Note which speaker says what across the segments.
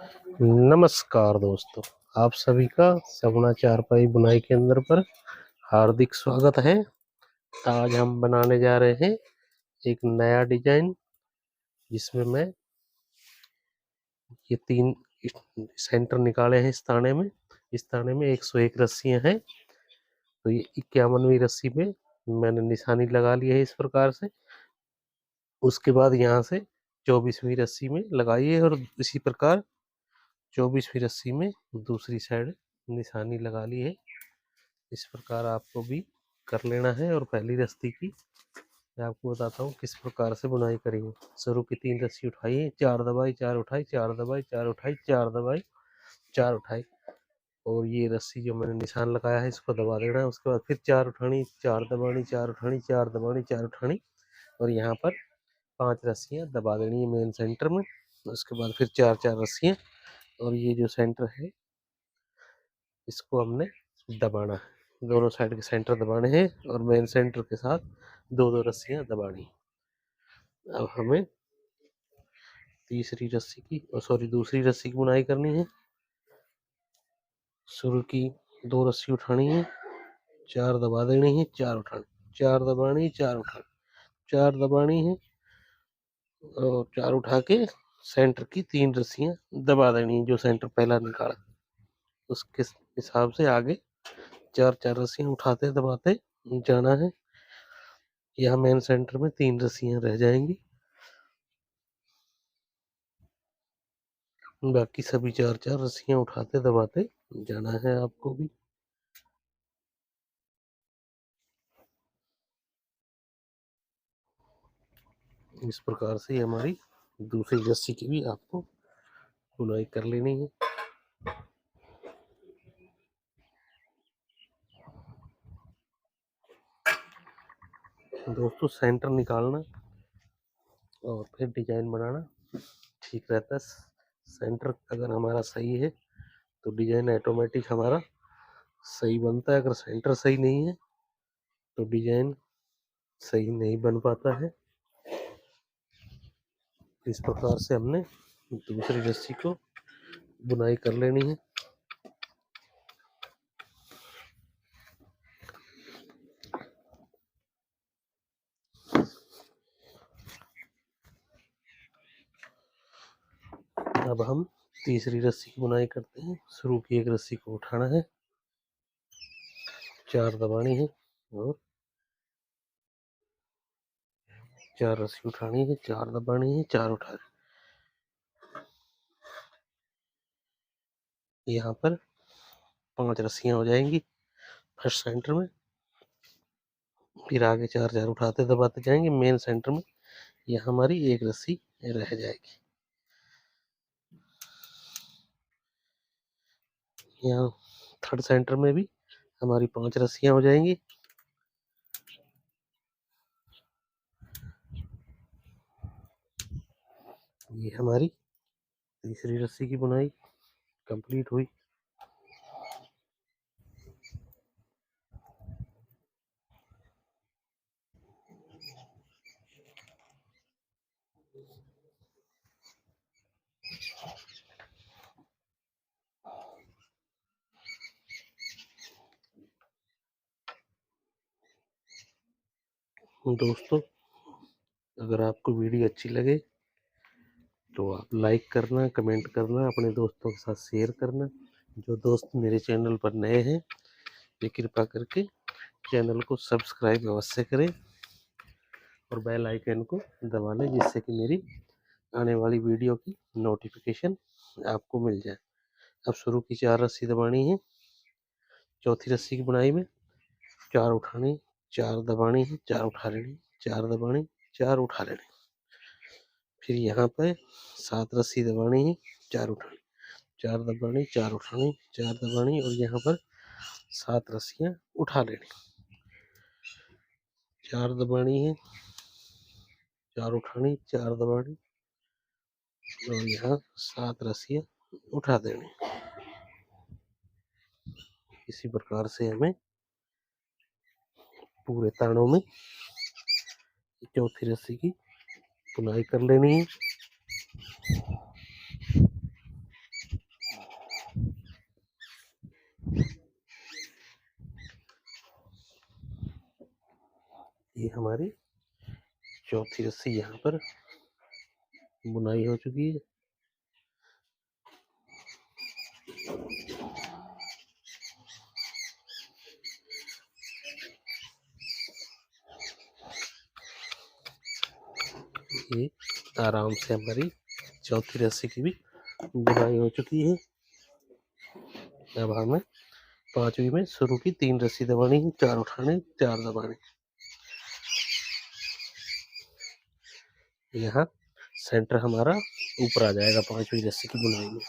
Speaker 1: नमस्कार दोस्तों, आप सभी का सगुना चारपाई बुनाई के अंदर पर हार्दिक स्वागत है। आज हम बनाने जा रहे हैं एक नया डिजाइन, जिसमें मैं ये 3 सेंटर निकाले हैं। इस ताने में 101 रस्सियां हैं। तो ये 51वीं रस्सी पे मैंने निशानी लगा ली है इस प्रकार से। उसके बाद यहाँ से 24वीं रस्सी में लगाइए और इसी प्रकार 24वीं रस्सी में दूसरी साइड निशानी लगा ली है। इस प्रकार आपको भी कर लेना है। और पहली रस्सी की मैं आपको बताता हूँ किस प्रकार से बुनाई करेंगे। शुरू की 3 रस्सी उठाई, 4 दबाई, 4 उठाई, 4 दबाई, 4 उठाई, 4 दबाई, 4 उठाई। और ये रस्सी जो मैंने निशान लगाया है इसको दबा देना है। उसके बाद फिर 4 उठानी, 4 दबानी, 4 उठानी, 4 दबानी, 4 उठानी और यहाँ पर 5 रस्सियाँ दबा देनी है मेन सेंटर में। उसके बाद फिर 4 रस्सियाँ और ये जो सेंटर है इसको हमने दबाना है। दोनों साइड के सेंटर दबाने हैं और मेन सेंटर के साथ 2-2 रस्सियाँ दबानी। अब हमें दूसरी रस्सी की बुनाई करनी है। शुरू की 2 रस्सी उठानी है, 4 दबा देनी है, 4 उठानी, 4 दबानी, 4 उठानी, 4 दबानी है और 4 उठा के सेंटर की 3 रस्सियाँ दबा देनी है जो सेंटर पहला निकाला। उसके हिसाब से आगे 4 रस्सियाँ उठाते दबाते जाना है। यहाँ मेन सेंटर में 3 रस्सियाँ रह जाएंगी, बाकी सभी 4 रस्सियाँ उठाते दबाते जाना है आपको भी। इस प्रकार से हमारी दूसरी रस्सी की भी आपको बुनाई कर लेनी है। दोस्तों, सेंटर निकालना और फिर डिजाइन बनाना ठीक रहता है। सेंटर अगर हमारा सही है तो डिजाइन ऑटोमेटिक हमारा सही बनता है। अगर सेंटर सही नहीं है तो डिजाइन सही नहीं बन पाता है। इस प्रकार से हमने दूसरी रस्सी को बुनाई कर लेनी है। अब हम तीसरी रस्सी की बुनाई करते हैं। शुरू की एक रस्सी को उठाना है, 4 दबानी है और 4 रस्सी उठानी है, 4 दबानी है, 4 उठा। यहाँ पर 5 रस्सियाँ हो जाएंगी फर्स्ट सेंटर में। फिर आगे 4 उठाते दबाते जाएंगे मेन सेंटर में। यह हमारी एक रस्सी रह जाएगी। यहाँ थर्ड सेंटर में भी हमारी 5 रस्सियाँ हो जाएंगी। ये हमारी तीसरी रस्सी की बुनाई कंप्लीट हुई। दोस्तों, अगर आपको वीडियो अच्छी लगे तो आप लाइक करना, कमेंट करना, अपने दोस्तों के साथ शेयर करना। जो दोस्त मेरे चैनल पर नए हैं वे कृपा करके चैनल को सब्सक्राइब अवश्य करें और बेल आइकन को दबा लें, जिससे कि मेरी आने वाली वीडियो की नोटिफिकेशन आपको मिल जाए। अब शुरू की 4 रस्सी दबानी है। चौथी रस्सी की बुनाई में 4 उठानी, 4 दबानी है, 4 उठा लेनी, 4 दबानी, 4 उठा लेनी। फिर यहाँ पर 7 रस्सी दबानी है, 4 उठानी, 4 दबानी, 4 उठानी, 4 दबानी और यहाँ पर 7 रस्सियाँ उठा लेनी। 4 दबानी है, 4 उठानी, 4 दबानी और यहाँ 7 रस्सियाँ उठा देनी। इसी प्रकार से हमें पूरे तानों में चौथी रस्सी की बुनाई कर लेनी है। ये हमारी चौथी रस्सी यहाँ पर बुनाई हो चुकी है। ये आराम से हमारी चौथी रस्सी की भी बुनाई हो चुकी है। अब हमें पांचवी में शुरू की 3 रस्सी दबानी है, 4 उठाने, 4 दबाने। यहाँ सेंटर हमारा ऊपर आ जाएगा पांचवी रस्सी की बुनाई में।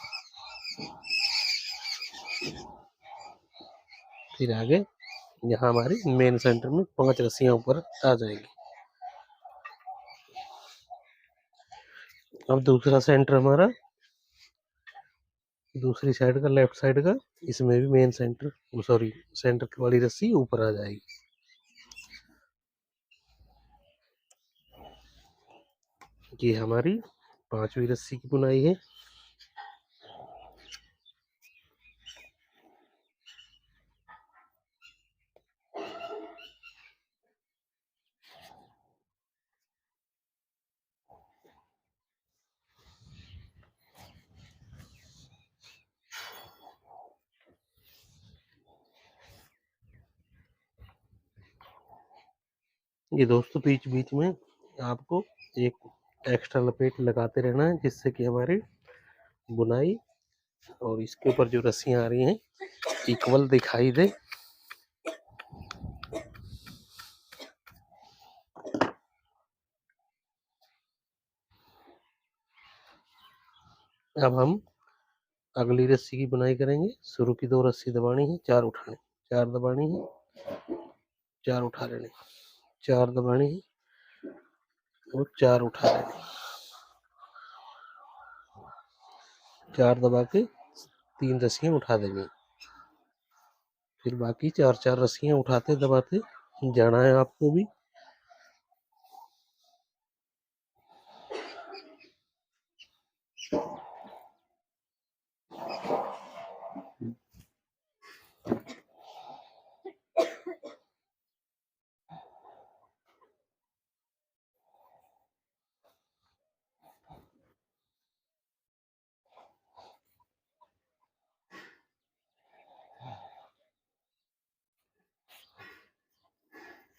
Speaker 1: फिर आगे यहाँ हमारी मेन सेंटर में 5 रस्सियां ऊपर आ जाएंगी। अब दूसरा सेंटर हमारा दूसरी साइड का, लेफ्ट साइड का, इसमें भी मेन सेंटर सेंटर वाली रस्सी ऊपर आ जाएगी। ये हमारी पांचवी रस्सी की बुनाई है। ये दोस्तों बीच बीच में आपको एक एक्स्ट्रा लपेट लगाते रहना है, जिससे कि हमारी बुनाई और इसके ऊपर जो रस्सियां आ रही हैं इक्वल दिखाई दे। अब हम अगली रस्सी की बुनाई करेंगे। शुरू की 2 रस्सी दबानी है, 4 उठाने, 4 दबानी है, 4 उठा लेने, 4 दबानी है और 4 उठा लेने, 4 दबा के 3 रस्सियां उठा देंगे। फिर बाकी 4 रस्सियां उठाते दबाते जाना है आपको भी।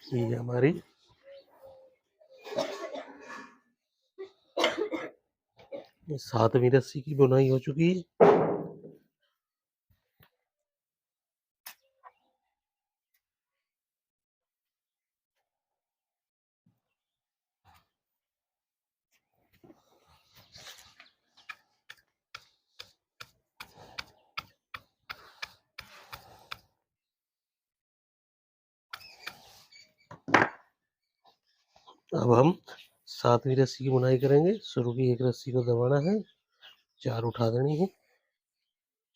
Speaker 1: ये हमारी सातवीं रस्सी की बुनाई हो चुकी है। अब हम सातवीं रस्सी की बुनाई करेंगे। शुरू की 1 रस्सी को दबाना है, 4 उठा देनी है,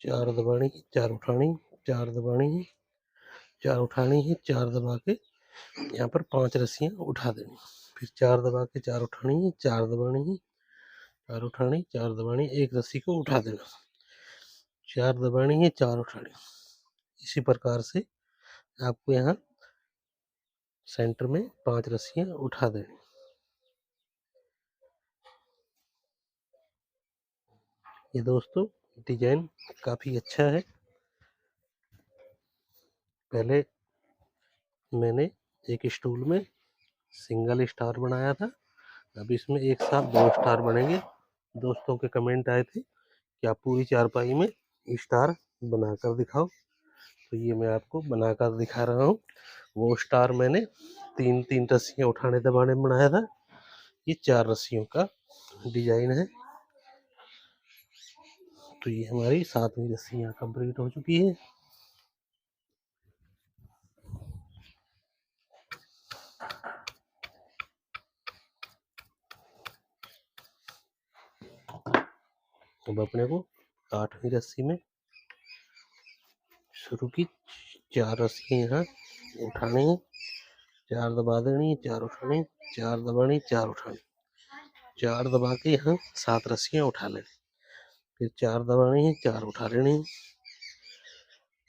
Speaker 1: 4 दबानी है, 4 उठानी, 4 दबानी है, 4 उठानी है, 4 दबा के यहाँ पर 5 रस्सियां उठा देनी। फिर 4 दबा के 4 उठानी है, 4 दबानी है, 4 उठानी, 4 दबानी, 1 रस्सी को उठा देना, 4 दबानी है, 4 उठानी। इसी प्रकार से आपको यहाँ सेंटर में 5 रस्सियां उठा देनी। ये दोस्तों डिजाइन काफी अच्छा है। पहले मैंने एक स्टूल में सिंगल स्टार बनाया था, अब इसमें एक साथ 2 स्टार बनेंगे। दोस्तों के कमेंट आए थे कि आप पूरी चारपाई में स्टार बनाकर दिखाओ, तो ये मैं आपको बनाकर दिखा रहा हूँ। वो स्टार मैंने 3 रस्सियां उठाने दबाने में बनाया था। ये 4 रस्सियों का डिजाइन है। तो ये हमारी 7वीं रस्सियां कंप्लीट हो चुकी है। अब अपने को 8वीं रस्सी में शुरू की 4 रस्सियां यहाँ उठानी है, 4 दबा देनी, 4 उठानी, 4 दबानी, 4 उठानी, 4 दबा के यहाँ 7 रस्सियां उठा लेनी। फिर 4 दबानी है, 4 उठा लेनी है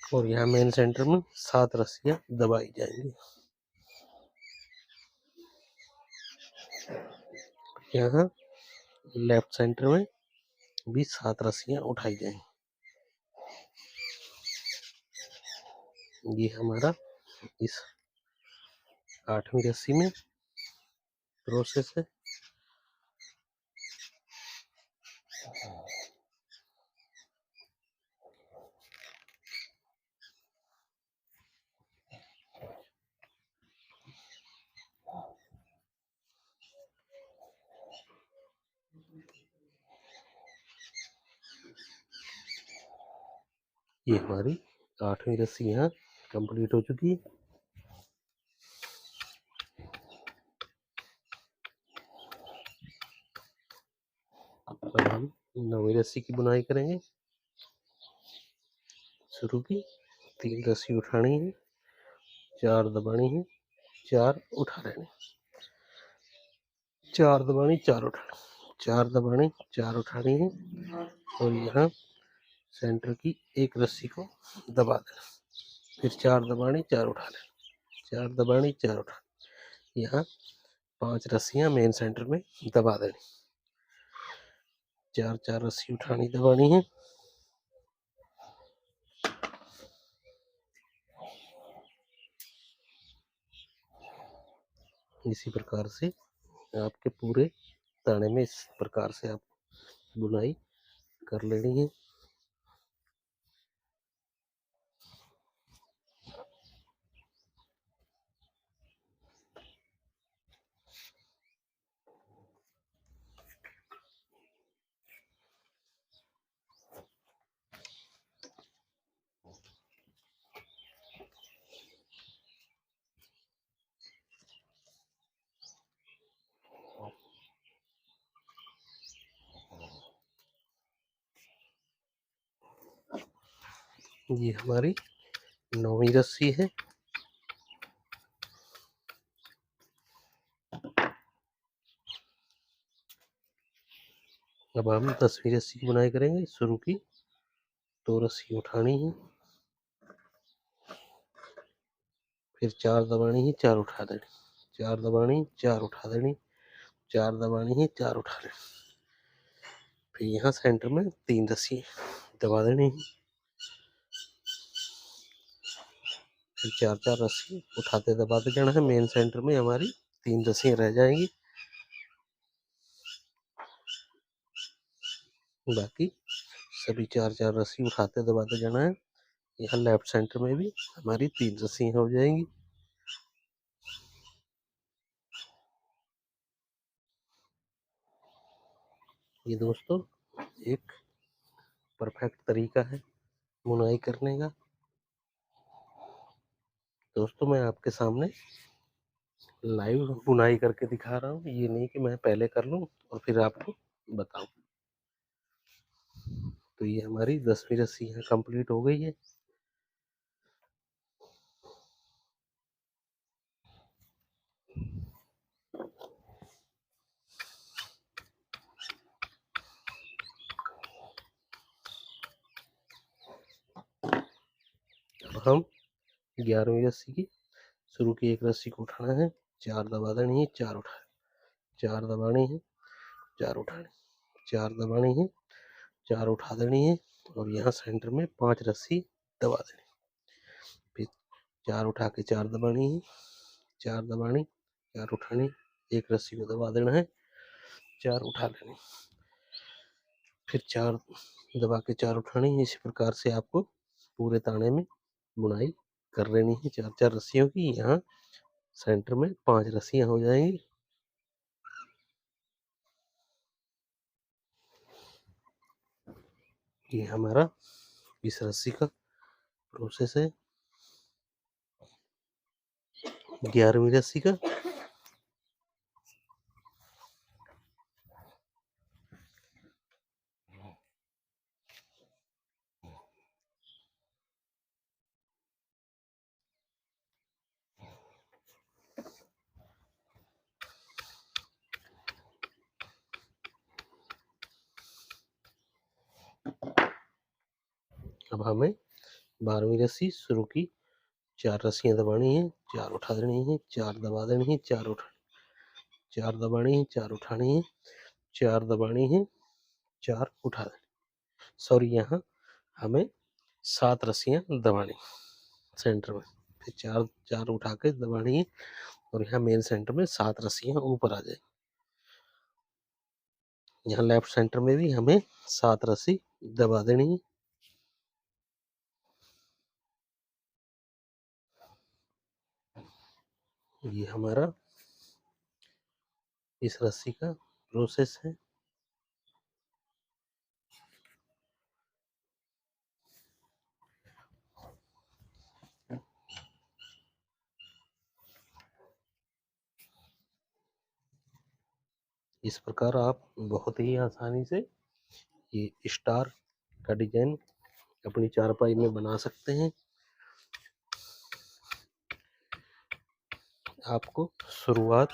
Speaker 1: और यहाँ मेन सेंटर में 7 रस्सियां दबाई जाएंगी। यहाँ लेफ्ट सेंटर में भी 7 रस्सियां उठाई जाएंगी। ये हमारा इस 8वीं रस्सी में प्रोसेस है। ये हमारी 8वीं रस्सी यहाँ कंप्लीट हो चुकी है। अब हम 9वीं रस्सी की बुनाई करेंगे। शुरू की 3 रस्सी उठानी है, 4 दबानी है, 4 उठा लेनी, 4 दबानी, 4 उठानी, 4 दबानी, 4 उठानी है और यहाँ सेंटर की एक रस्सी को दबा देना, फिर 4 दबानी, 4 उठा लेना, 4 दबानी, 4 उठानी। यहाँ 5 रस्सियां मेन सेंटर में दबा देनी, 4 रस्सी उठानी दबानी है। इसी प्रकार से आपके पूरे ताने में इस प्रकार से आप बुनाई कर लेनी है। ये हमारी 9वीं रस्सी है। अब हम 10वीं रस्सी की बुनाई करेंगे। शुरू की 2 रस्सी उठानी है, फिर 4 दबानी है, 4 उठा देनी, 4 दबानी, 4 उठा देनी, 4 दबानी है, 4 उठा लेनी, फिर यहाँ सेंटर में 3 रस्सी दबा देनी है, फिर 4 रस्सी उठाते दबाते जाना है। मेन सेंटर में हमारी 3 रस्सियां रह जाएंगी, बाकी सभी 4 रस्सी उठाते दबाते जाना है। यहाँ लेफ्ट सेंटर में भी हमारी 3 रस्सियां हो जाएंगी। ये दोस्तों एक परफेक्ट तरीका है बुनाई करने का। दोस्तों मैं आपके सामने लाइव बुनाई करके दिखा रहा हूँ, ये नहीं कि मैं पहले कर लूँ और फिर आपको बताऊं। तो ये हमारी 10वीं रस्सी यहाँ कंप्लीट हो गई है। अब हम 11वीं रस्सी की शुरू की एक रस्सी को उठाना है, 4 दबा देनी है, 4 उठा, 4 दबानी है, 4 उठानी, 4 दबानी है, 4 उठा देनी है और यहाँ सेंटर में 5 रस्सी दबा देनी, फिर 4 उठा के 4 दबानी है, 4 दबानी, 4 उठानी, एक रस्सी को दबा देना है, 4 उठा लेनी, फिर 4 दबा के 4 उठानी। इसी प्रकार से आपको पूरे ताने में बुनाई कर लेनी है 4 रस्सियों की। यहाँ सेंटर में 5 रस्सियां हो जाएंगी। ये हमारा इस रस्सी का प्रोसेस है 11वीं रस्सी का। अब हमें 12वीं रस्सी शुरू की 4 रस्सियां दबानी है, 4 उठा देनी है, 4 दबा देनी है, 4 उठा, 4 दबानी है, 4 उठानी है, 4 दबानी है, 4 उठा देनी। सॉरी, यहाँ हमें 7 रस्सियाँ दबानी सेंटर में, फिर 4 उठा के दबानी है और यहाँ मेन सेंटर में 7 रस्सियाँ ऊपर आ जाएगी। यहाँ लेफ्ट सेंटर में भी हमें 7 रस्सी दबा देनी है। ये हमारा इस रस्सी का प्रोसेस है। इस प्रकार आप बहुत ही आसानी से ये स्टार का डिजाइन अपनी चारपाई में बना सकते हैं। आपको शुरुआत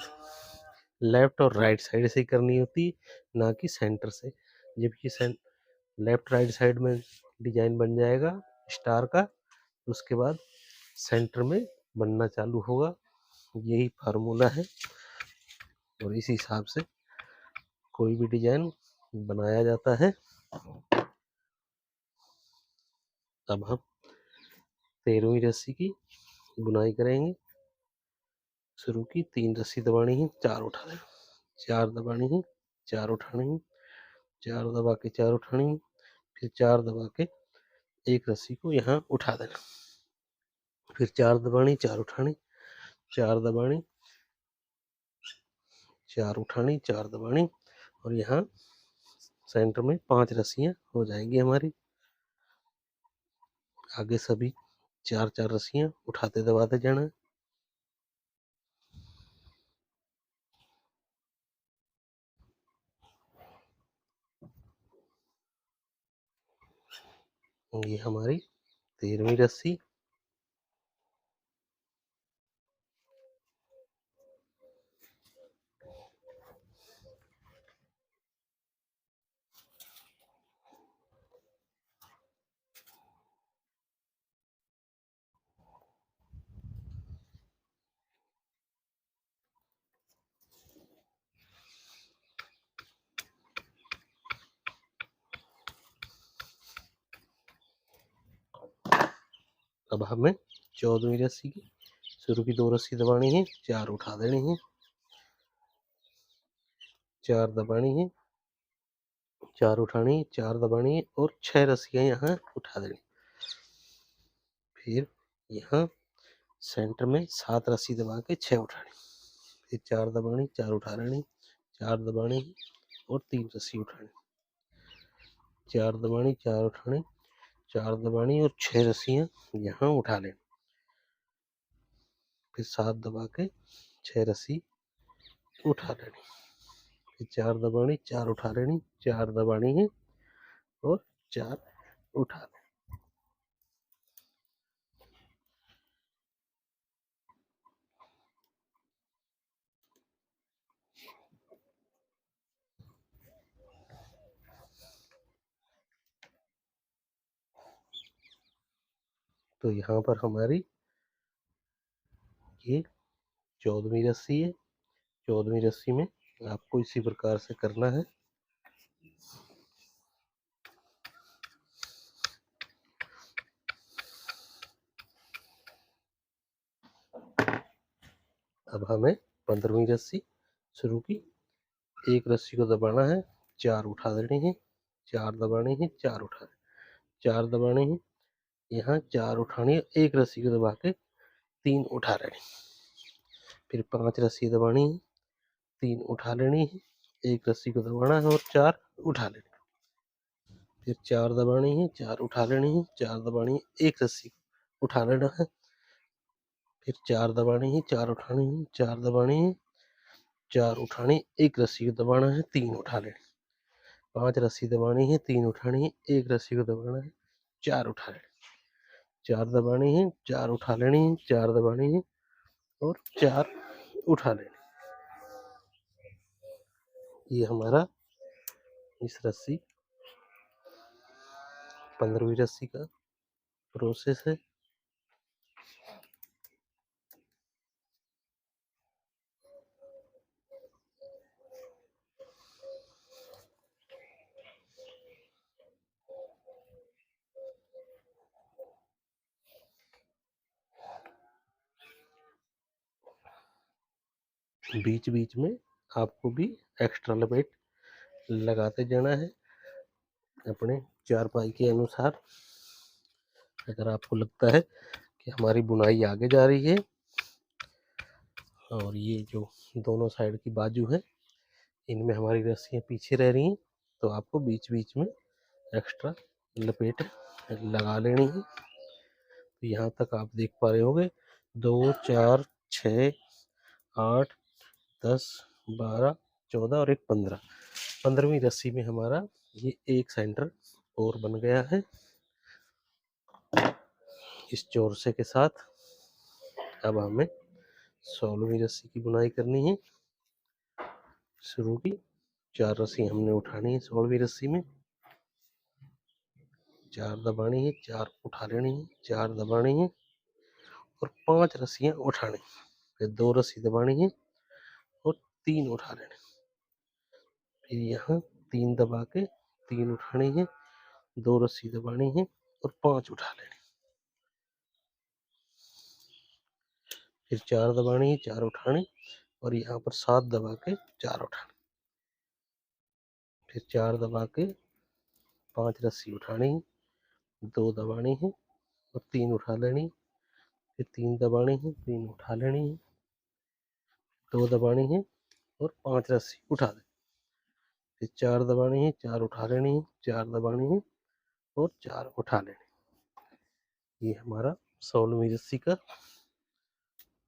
Speaker 1: लेफ्ट और राइट साइड से करनी होती, ना कि सेंटर से। जबकि लेफ्ट राइट साइड में डिजाइन बन जाएगा स्टार का, उसके बाद सेंटर में बनना चालू होगा। यही फार्मूला है और इस हिसाब से कोई भी डिजाइन बनाया जाता है। अब हम 13वीं रस्सी की बुनाई करेंगे। शुरू की 3 रस्सी दबानी है, 4 उठा लेना, 4 दबानी है, 4 उठानी है, 4 दबा के 4 उठानी है, फिर 4 दबा के एक रस्सी को यहाँ उठा देना, फिर 4 दबानी, 4 उठानी, 4 दबानी, 4 उठानी, 4 दबानी और यहाँ सेंटर में 5 रस्सियाँ हो जाएंगी हमारी। आगे सभी 4-4 रस्सियाँ उठाते दबाते जाना। ये हमारी 13वीं रस्सी। अब हमें 14वीं रस्सी की शुरू की 2 रस्सी दबानी है, 4 उठा देनी है, 4 दबानी है, 4 उठानी, 4 दबानी है और 6 रस्सियाँ यहाँ उठा देनी। फिर यहाँ सेंटर में 7 रस्सी दबा के 6 उठानी, फिर 4 दबानी, 4 उठा लेनी, 4 दबानी और 3 रस्सी उठानी, 4 दबानी, 4 उठानी, 4 दबानी और 6 रस्सियाँ यहाँ उठा लेनी, फिर 7 दबा के 6 रस्सी उठा लेनी, फिर 4 दबानी, 4 उठा लेनी, 4 दबानी है और 4 उठा लेनी। तो यहाँ पर हमारी ये 14वीं रस्सी है। 14वीं रस्सी में आपको इसी प्रकार से करना है। अब हमें 15वीं रस्सी शुरू की, एक रस्सी को दबाना है, 4 उठा देनी है, 4 दबानी है, 4 उठा 4 दबानी है, यहाँ 4 उठानी है, एक रस्सी को दबा के 3 उठा लेनी, फिर 5 रस्सी दबानी है, 3 उठा लेनी है, एक रस्सी को दबाना है और 4 उठा लेनी, फिर 4 दबानी है, 4 उठा लेनी है, 4 दबानी है, एक रस्सी को उठा लेना है, फिर 4 दबानी है, 4 उठानी है, 4 दबानी है, 4 उठानी, एक रस्सी को दबाना है, 3 उठा लेनी, 5 रस्सी दबानी है, 3 उठानी है, एक रस्सी को दबाना है, 4 उठा लेनी, 4 दबानी है, 4 उठा लेनी है, 4 दबानी है और 4 उठा लेनी। ये हमारा इस रस्सी 15वीं रस्सी का प्रोसेस है। बीच बीच में आपको भी एक्स्ट्रा लपेट लगाते जाना है अपने चारपाई के अनुसार। अगर आपको लगता है कि हमारी बुनाई आगे जा रही है और ये जो दोनों साइड की बाजू है इनमें हमारी रस्सियाँ पीछे रह रही हैं, तो आपको बीच बीच में एक्स्ट्रा लपेट लगा लेनी है। तो यहाँ तक आप देख पा रहे होंगे 2 4 6 8 10 12 14 और एक 15। 15वीं रस्सी में हमारा ये एक सेंटर और बन गया है। इस चौरसे के साथ अब हमें 16वीं रस्सी की बुनाई करनी है। शुरू की 4 रस्सी हमने उठानी है 16वीं रस्सी में, 4 दबानी है, 4 उठा लेनी है, 4 दबानी है और 5 रस्सियाँ उठानी। फिर 2 रस्सी दबानी है और 3 उठा लेने। फिर यहाँ 3 दबा के 3 उठानी है, 2 रस्सी दबानी है और 5 उठा लेने। फिर 4 दबानी है, 4 उठानी और यहाँ पर 7 दबा के 4 उठानी। फिर 4 दबा के 5 रस्सी उठानी है, 2 दबानी है और 3 उठा लेनी। फिर 3 दबानी है, 3 उठा लेनी है, 2 दबानी है और 5 रस्सी उठा दें। फिर 4 दबानी है, 4 उठा लेनी है, 4 दबानी है और 4 उठा लेनी। ये हमारा 16वीं रस्सी का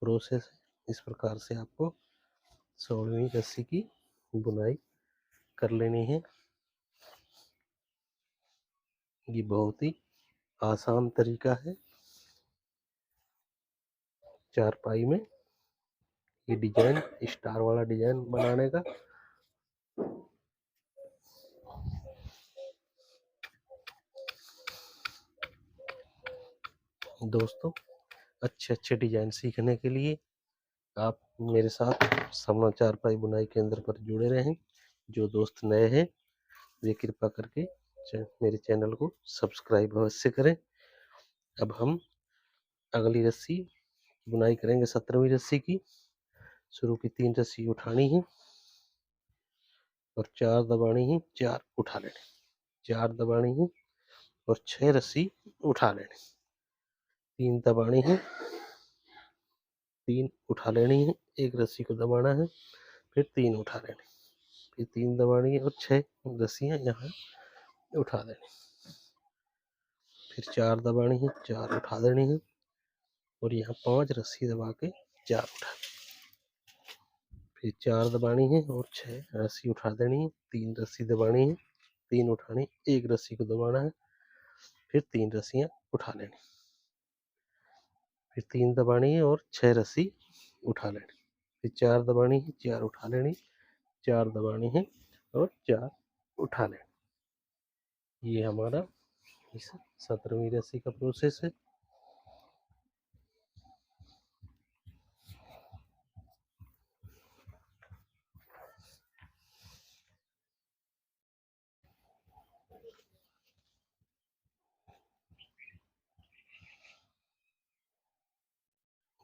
Speaker 1: प्रोसेस है। इस प्रकार से आपको 16वीं रस्सी की बुनाई कर लेनी है। ये बहुत ही आसान तरीका है चारपाई में ये डिजाइन स्टार वाला डिजाइन बनाने का। दोस्तों अच्छे डिजाइन सीखने के लिए आप मेरे साथ समना चारपाई बुनाई केंद्र पर जुड़े रहें। जो दोस्त नए हैं वे कृपा करके मेरे चैनल को सब्सक्राइब अवश्य करें। अब हम अगली रस्सी बुनाई करेंगे 17वीं रस्सी की। शुरू की 3 रस्सी उठानी है और 4 दबानी है, 4 उठा लेने, 4 दबानी है और 6 रस्सी उठा लेने, 3 दबानी है, 3 उठा लेनी है, एक रस्सी को दबाना है, फिर 3 उठा लेने, फिर 3 दबानी है और 6 रस्सियाँ यहाँ उठा देनी। फिर 4 दबानी है, 4 उठा देनी है और यहाँ 5 रस्सी दबा के 4 उठा देनी। फिर 4 दबानी है और 6 रस्सी उठा देनी है, 3 रस्सी दबानी है, 3 उठानी, एक रस्सी को दबाना है, फिर 3 रस्सियाँ उठा लेनी। फिर 3 दबानी है और 6 रस्सी उठा लेनी। फिर 4 दबानी है, 4 उठा लेनी, 4 दबानी है और 4 उठा लेनी। ये हमारा इस 17वीं रस्सी का प्रोसेस है।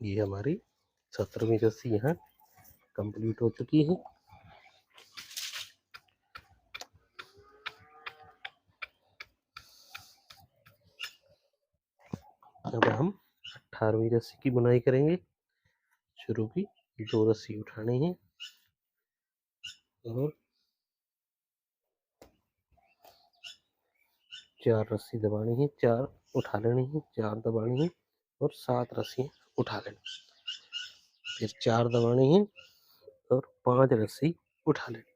Speaker 1: ये हमारी 17वीं रस्सी यहाँ कंप्लीट हो चुकी है। अब हम 18वीं रस्सी की बुनाई करेंगे। शुरू की 2 रस्सी उठानी है और 4 रस्सी दबानी है, 4 उठा लेनी है, 4 दबानी है और 7 रस्सी उठा लेनी। फिर 4 दबानी है और 5 रस्सी उठा लेनी।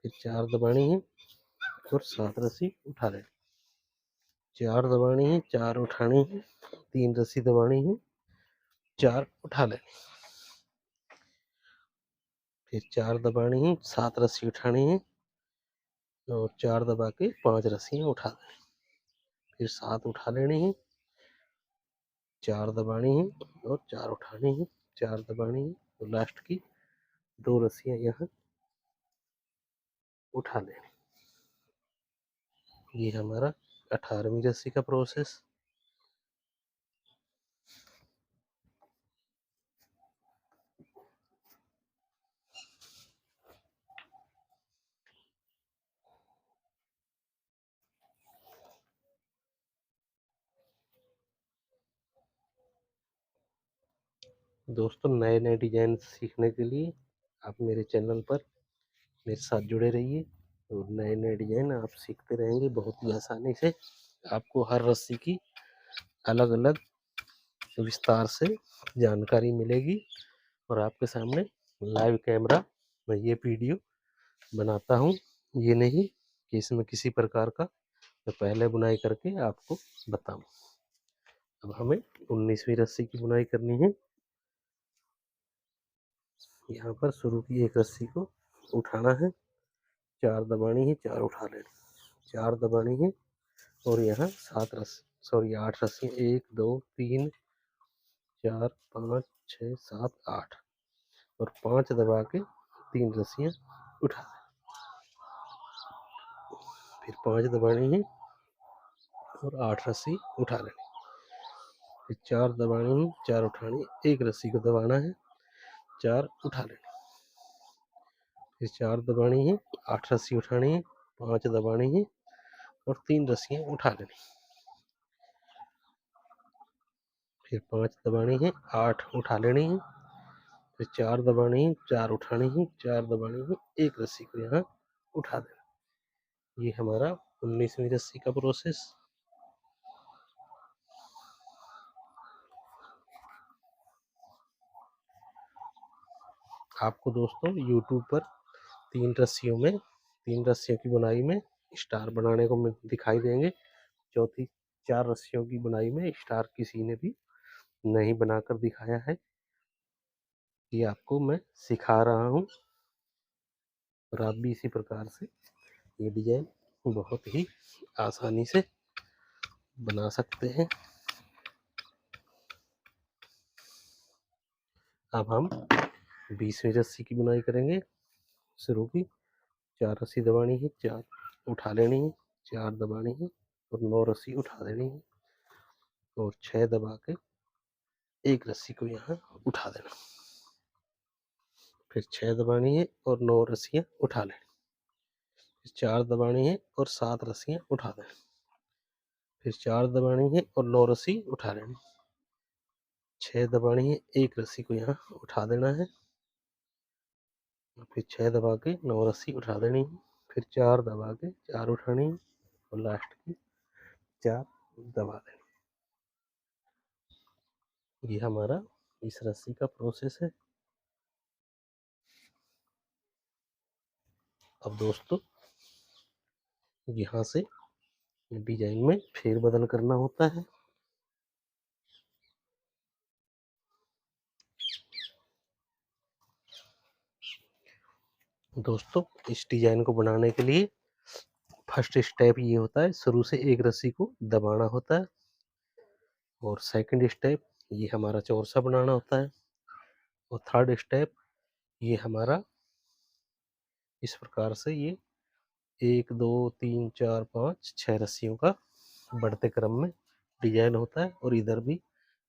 Speaker 1: फिर 4 दबानी है और 7 रस्सी उठा लेनी। 4 दबानी है, 4 उठानी है, 3 रस्सी दबानी है, 4 उठा लेनी। फिर 4 दबानी है, 7 रस्सी उठानी है और 4 दबा के 5 रस्सियाँ उठा देनी। फिर 7 उठा लेनी है, 4 दबानी है और 4 उठानी है, 4 दबानी है और लास्ट की 2 रस्सियाँ यहाँ उठा लेनी। ये हमारा 18वीं रस्सी का प्रोसेस। दोस्तों नए नए डिजाइन सीखने के लिए आप मेरे चैनल पर मेरे साथ जुड़े रहिए और नए नए डिजाइन आप सीखते रहेंगे बहुत ही आसानी से। आपको हर रस्सी की अलग अलग विस्तार से जानकारी मिलेगी और आपके सामने लाइव कैमरा मैं ये वीडियो बनाता हूँ। ये नहीं कि इसमें किसी प्रकार का मैं पहले बुनाई करके आपको बताऊं। अब हमें 19वीं रस्सी की बुनाई करनी है। यहाँ पर शुरू की एक रस्सी को उठाना है, 4 दबानी है, 4 उठा लेनी, 4 दबानी है और यहाँ 8 रस्सी, 1 2 3 4 5 6 7 8 और 5 दबा के 3 रस्सियाँ उठा दें। फिर 5 दबानी है और 8 रस्सी उठा लेनी, फिर 4 दबानी है, 4 उठानी, 1 रस्सी को दबाना है, 4 उठा लेनी, फिर 4 दबानी है, 8 रस्सी उठानी है, 5 दबानी है और 3 रस्सियाँ उठा लेनी, फिर 5 दबानी है, 8 उठा लेनी है, फिर 4 दबानी है, 4 उठानी है, 4 दबानी है, 1 रस्सी को यहाँ उठा देना। ये हमारा 19वीं रस्सी का प्रोसेस। आपको दोस्तों YouTube पर 3 रस्सियों की बुनाई में स्टार बनाने को दिखाई देंगे। चौथी 4 रस्सियों की बुनाई में स्टार किसी ने भी नहीं बनाकर दिखाया है। ये आपको मैं सिखा रहा हूँ और आप भी इसी प्रकार से ये डिजाइन बहुत ही आसानी से बना सकते हैं। अब हम 20वीं रस्सी की बुनाई करेंगे। शुरू की 4 रस्सी दबानी है, 4 उठा लेनी है, 4 दबानी है और 9 रस्सी उठा देनी है और 6 दबा के 1 रस्सी को यहाँ उठा देना, फिर 6 दबानी है और 9 रस्सियाँ उठा लेनी, फिर 4 दबानी है और 7 रस्सियाँ उठा देनी, फिर 4 दबानी है और 9 रस्सी उठा लेनी, 6 दबानी है, 1 रस्सी को यहाँ उठा देना है, फिर 6 दबा के 9 रस्सी उठा देनी है, फिर 4 दबा के 4 उठानी है और लास्ट की 4 दबा देनी। ये हमारा इस रस्सी का प्रोसेस है। अब दोस्तों यहाँ से डिजाइन में फेर बदल करना होता है। दोस्तों इस डिजाइन को बनाने के लिए फर्स्ट स्टेप ये होता है, शुरू से एक रस्सी को दबाना होता है और सेकंड स्टेप ये हमारा चौरसा बनाना होता है और थर्ड स्टेप ये हमारा इस प्रकार से ये 1 2 3 4 5 6 रस्सियों का बढ़ते क्रम में डिजाइन होता है और इधर भी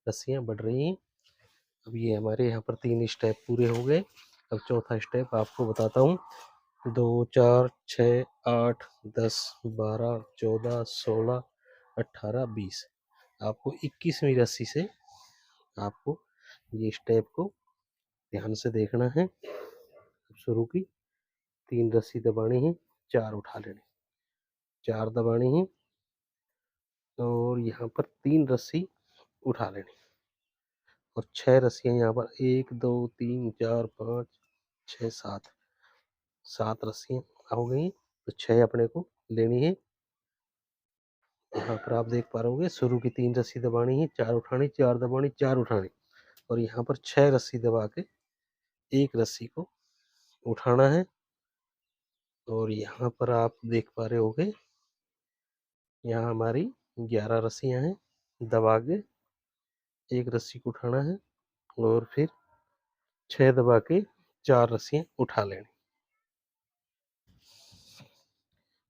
Speaker 1: रस्सियाँ बढ़ रही हैं। अब ये हमारे यहाँ पर 3 स्टेप पूरे हो गए। अब चौथा स्टेप आपको बताता हूँ। 2 4 6 8 10 12 14 16 18 20 आपको 21वीं रस्सी से आपको ये स्टेप को ध्यान से देखना है। शुरू की 3 रस्सी दबानी है, 4 उठा लेनी, 4 दबानी है और यहाँ पर 3 रस्सी उठा लेनी और 6 रस्सियाँ यहाँ पर 1 2 3 4 5 6 7 7 रस्सियाँ हो गई तो 6 अपने को लेनी है। यहाँ पर आप देख पा रहे होंगे शुरू की 3 रस्सी दबानी है, 4 उठानी, 4 दबानी, 4 उठानी और यहाँ पर 6 रस्सी दबा के 1 रस्सी को उठाना है और यहाँ पर आप देख पा रहे होंगे यहाँ हमारी 11 रस्सियाँ हैं। दबा के 1 रस्सी को उठाना है और फिर 6 दबा के 4 रस्सियाँ उठा लेनी,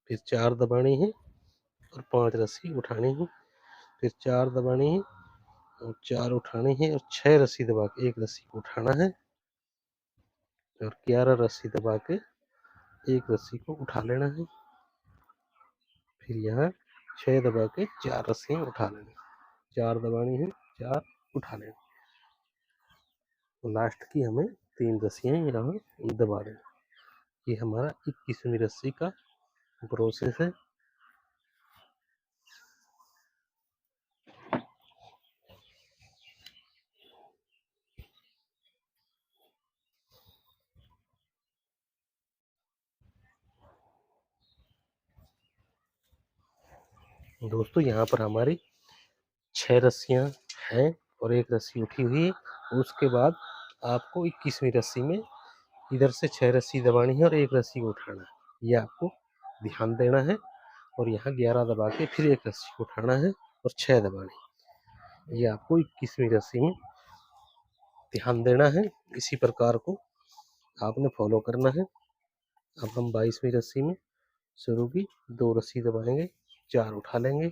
Speaker 1: फिर 4 दबानी है और 5 रस्सी उठानी है, फिर 4 दबानी है और 4 उठानी है और 6 रस्सी दबा के 1 रस्सी को उठाना है और 11 रस्सी दबा के 1 रस्सी को उठा लेना है, फिर यहाँ 6 दबा के 4 रस्सियाँ उठा लेनी, 4 दबानी है, 4 उठा लेनी, लास्ट की हमें 3 रस्सियाँ यहाँ दबा देंगे। ये हमारा 21वीं रस्सी का प्रोसेस है। दोस्तों यहाँ पर हमारी 6 रस्सियाँ हैं और 1 रस्सी उठी हुई है। उसके बाद आपको 21वीं रस्सी में इधर से 6 रस्सी दबानी है और 1 रस्सी को उठाना है। ये आपको ध्यान देना है। और यहाँ 11 दबा के फिर 1 रस्सी को उठाना है और 6 दबानी है। ये आपको 21वीं रस्सी में ध्यान देना है। इसी प्रकार को आपने फॉलो करना है। अब हम 22वीं रस्सी में शुरू की 2 रस्सी दबाएंगे, 4 उठा लेंगे,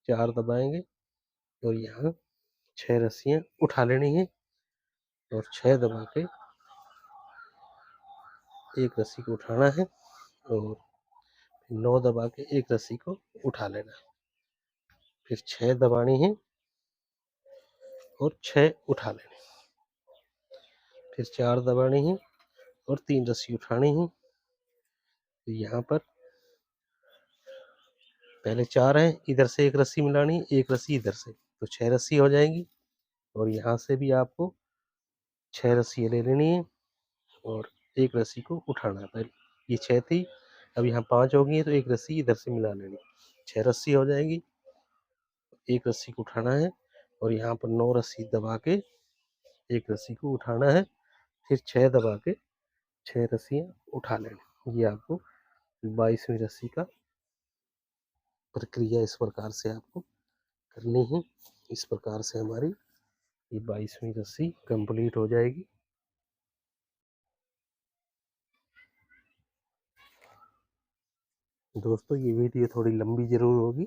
Speaker 1: 4 दबाएंगे और यहाँ 6 रस्सियाँ उठा लेनी है और 6 दबा के 1 रस्सी को उठाना है और 9 दबा के 1 रस्सी को उठा लेना है। फिर 6 दबानी है और 6 उठा लेनी है। फिर 4 दबानी है और 3 रस्सी उठानी है। तो यहाँ पर पहले 4 है, इधर से 1 रस्सी मिलानी है, 1 रस्सी इधर से, तो 6 रस्सी हो जाएंगी। और यहाँ से भी आपको 6 रस्सी ले लेनी है और 1 रस्सी को उठाना है। पहले ये 6 थी, अब यहाँ 5 हो गई है, तो 1 रस्सी इधर से मिला लेनी, 6 रस्सी हो जाएगी। 1 रस्सी को उठाना है और यहाँ पर 9 रस्सी दबा के 1 रस्सी को उठाना है। फिर 6 दबा के 6 रस्सियाँ उठा लेनी। ये आपको 22वीं रस्सी का प्रक्रिया इस प्रकार से आपको करनी है। इस प्रकार से हमारी ये 22वीं रस्सी कंप्लीट हो जाएगी। दोस्तों ये वीडियो थोड़ी लंबी जरूर होगी,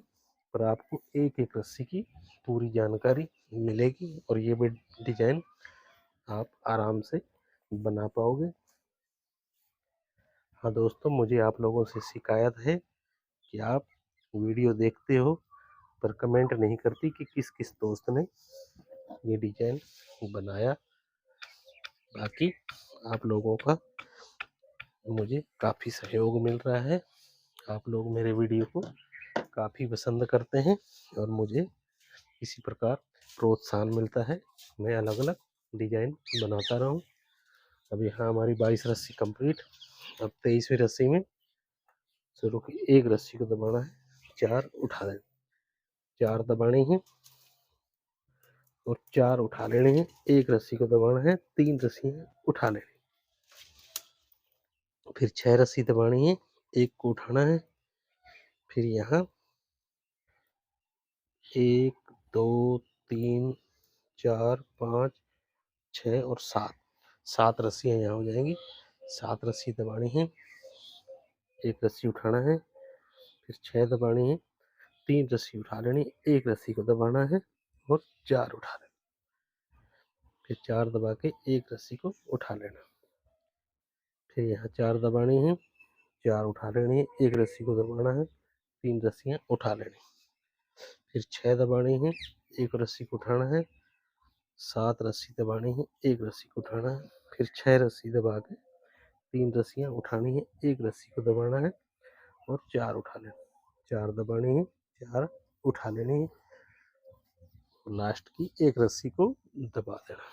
Speaker 1: पर आपको एक एक रस्सी की पूरी जानकारी मिलेगी और ये भी डिजाइन आप आराम से बना पाओगे। हाँ दोस्तों, मुझे आप लोगों से शिकायत है कि आप वीडियो देखते हो पर कमेंट नहीं करती कि किस किस दोस्त ने ये डिजाइन बनाया। बाकी आप लोगों का मुझे काफ़ी सहयोग मिल रहा है। आप लोग मेरे वीडियो को काफ़ी पसंद करते हैं और मुझे इसी प्रकार प्रोत्साहन मिलता है। मैं अलग अलग डिजाइन बनाता रहूं। अब यहाँ हमारी 22 रस्सी कंप्लीट। अब 23वीं रस्सी में शुरू की 1 रस्सी को दबाना है, 4 उठा लेना, 4 दबाने हैं और 4 उठा लेने हैं। 1 रस्सी को दबाना है, 3 रस्सियाँ उठा लेनी, फिर 6 रस्सी दबानी है, 1 को उठाना है। फिर यहाँ 1 2 3 4 5 6 और 7 रस्सियाँ यहाँ हो जाएंगी। 7 रस्सी दबानी है, 1 रस्सी उठाना है, फिर 6 दबानी है, 3 रस्सी उठा लेनी, 1 रस्सी को दबाना है और 4 उठा लेना, फिर 4 दबा के 1 रस्सी को उठा लेना, फिर यहाँ 4 दबानी है, 4 उठा लेनी है, 1 रस्सी को दबाना है, 3 रस्सियाँ उठा लेनी, फिर 6 दबानी है, 1 रस्सी को उठाना है, 7 रस्सी दबानी है, 1 रस्सी को उठाना है, फिर 6 रस्सी दबा के 3 रस्सियाँ उठानी है, 1 रस्सी को दबाना है और 4 उठा लेना, 4 दबानी है, 4 उठा लेनी है, लास्ट की 1 रस्सी को दबा देना।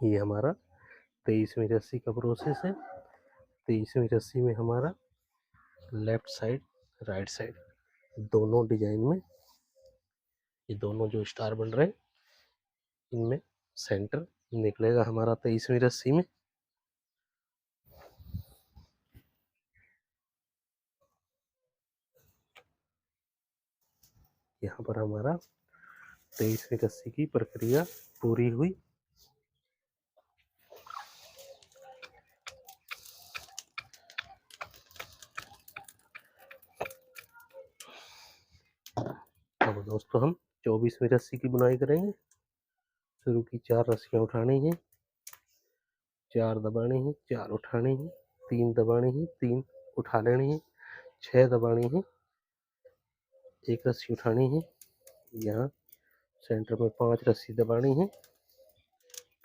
Speaker 1: ये हमारा 23वीं रस्सी का प्रोसेस है। 23वीं रस्सी में हमारा लेफ्ट साइड राइट साइड दोनों डिजाइन में ये दोनों जो स्टार बन रहे हैं इनमें सेंटर निकलेगा हमारा 23वीं रस्सी में। यहाँ पर हमारा 23वीं रस्सी की प्रक्रिया पूरी हुई। अब दोस्तों हम 24वीं रस्सी की बुनाई करेंगे। शुरू की 4 रस्सियाँ उठानी है, 4 दबानी है, 4 उठानी है, 3 दबानी है, 3 उठा लेनी है, 6 दबानी है, 1 रस्सी उठानी है, यहाँ सेंटर में 5 रस्सी दबानी है,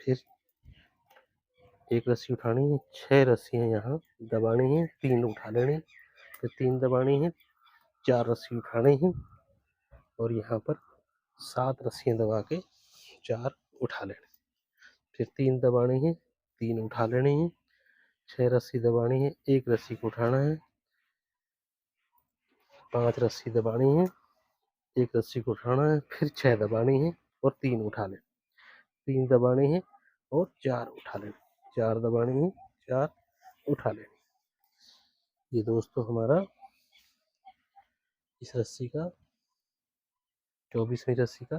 Speaker 1: फिर एक रस्सी उठानी है, 6 रस्सियाँ यहाँ दबानी है, 3 उठा लेने, फिर 3 दबानी है, 4 रस्सी उठानी है और यहाँ पर 7 रस्सियाँ दबा के 4 उठा लेने, फिर 3 दबानी है, 3 उठा लेनी है, 6 रस्सी दबानी है, 1 रस्सी को उठाना है, 5 रस्सी दबानी है, 1 रस्सी को उठाना है, फिर 6 दबानी है और 3 उठा लेने, 3 दबानी है और 4 उठा लेने, 4 दबानी है, 4 उठा लेने। ये दोस्तों हमारा इस रस्सी का 24वीं रस्सी का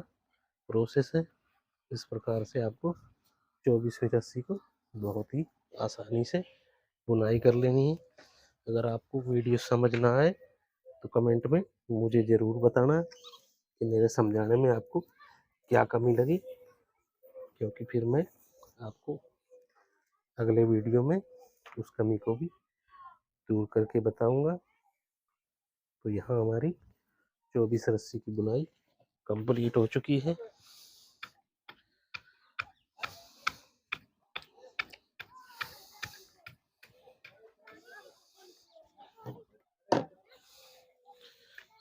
Speaker 1: प्रोसेस है। इस प्रकार से आपको 24वीं रस्सी को बहुत ही आसानी से बुनाई कर लेनी है। अगर आपको वीडियो समझ ना आए तो कमेंट में मुझे ज़रूर बताना कि मेरे समझाने में आपको क्या कमी लगी, क्योंकि फिर मैं आपको अगले वीडियो में उस कमी को भी दूर करके बताऊंगा। तो यहाँ हमारी 24 रस्सी की बुनाई कंप्लीट हो चुकी है।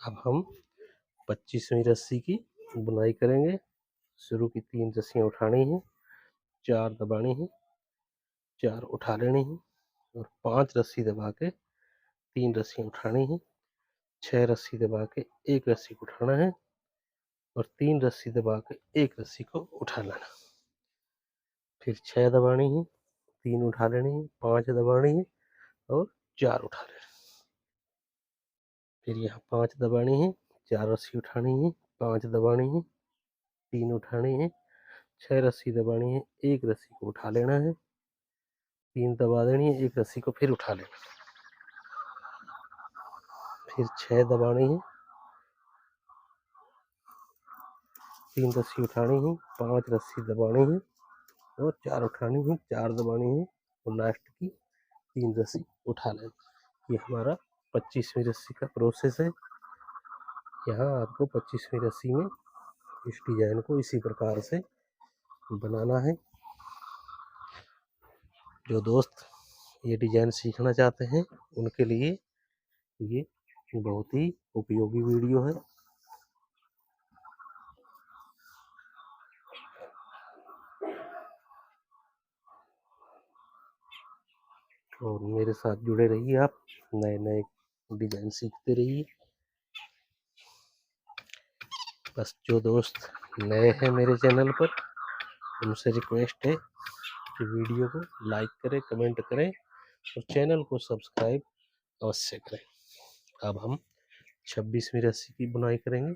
Speaker 1: अब हम 25वीं रस्सी की बुनाई करेंगे। शुरू की 3 रस्सियाँ उठानी हैं, 4 दबानी हैं, 4 उठा लेनी हैं और 5 रस्सी दबा के 3 रस्सियाँ उठानी हैं, 6 रस्सी दबा के 1 रस्सी को उठाना है और 3 रस्सी दबा के 1 रस्सी को उठा लेना, फिर 6 दबानी है, 3 उठा लेनी है, 5 दबानी है और 4 उठा लेना, फिर यहाँ 5 दबानी है, 4 रस्सी उठानी है, 5 दबानी है, 3 उठानी है, 6 रस्सी दबानी है, 1 रस्सी को उठा लेना है, 3 दबा देनी है, 1 रस्सी को फिर उठा लेना, फिर 6 दबानी है, 3 रस्सी उठानी है, 5 रस्सी दबानी है और 4 उठानी है, 4 दबानी है और लास्ट की 3 रस्सी उठा लेना। ये हमारा 25वीं रस्सी का प्रोसेस है। यहाँ आपको 25वीं रस्सी में इस डिजाइन को इसी प्रकार से बनाना है। जो दोस्त ये डिजाइन सीखना चाहते हैं उनके लिए ये बहुत ही उपयोगी वीडियो है। और मेरे साथ जुड़े रहिए, आप नए नए डिजाइन सीखते रहिए। बस जो दोस्त नए हैं मेरे चैनल पर उनसे रिक्वेस्ट है कि वीडियो को लाइक करें, कमेंट करें और चैनल को सब्सक्राइब अवश्य करें। अब हम 26वीं रस्सी की बुनाई करेंगे।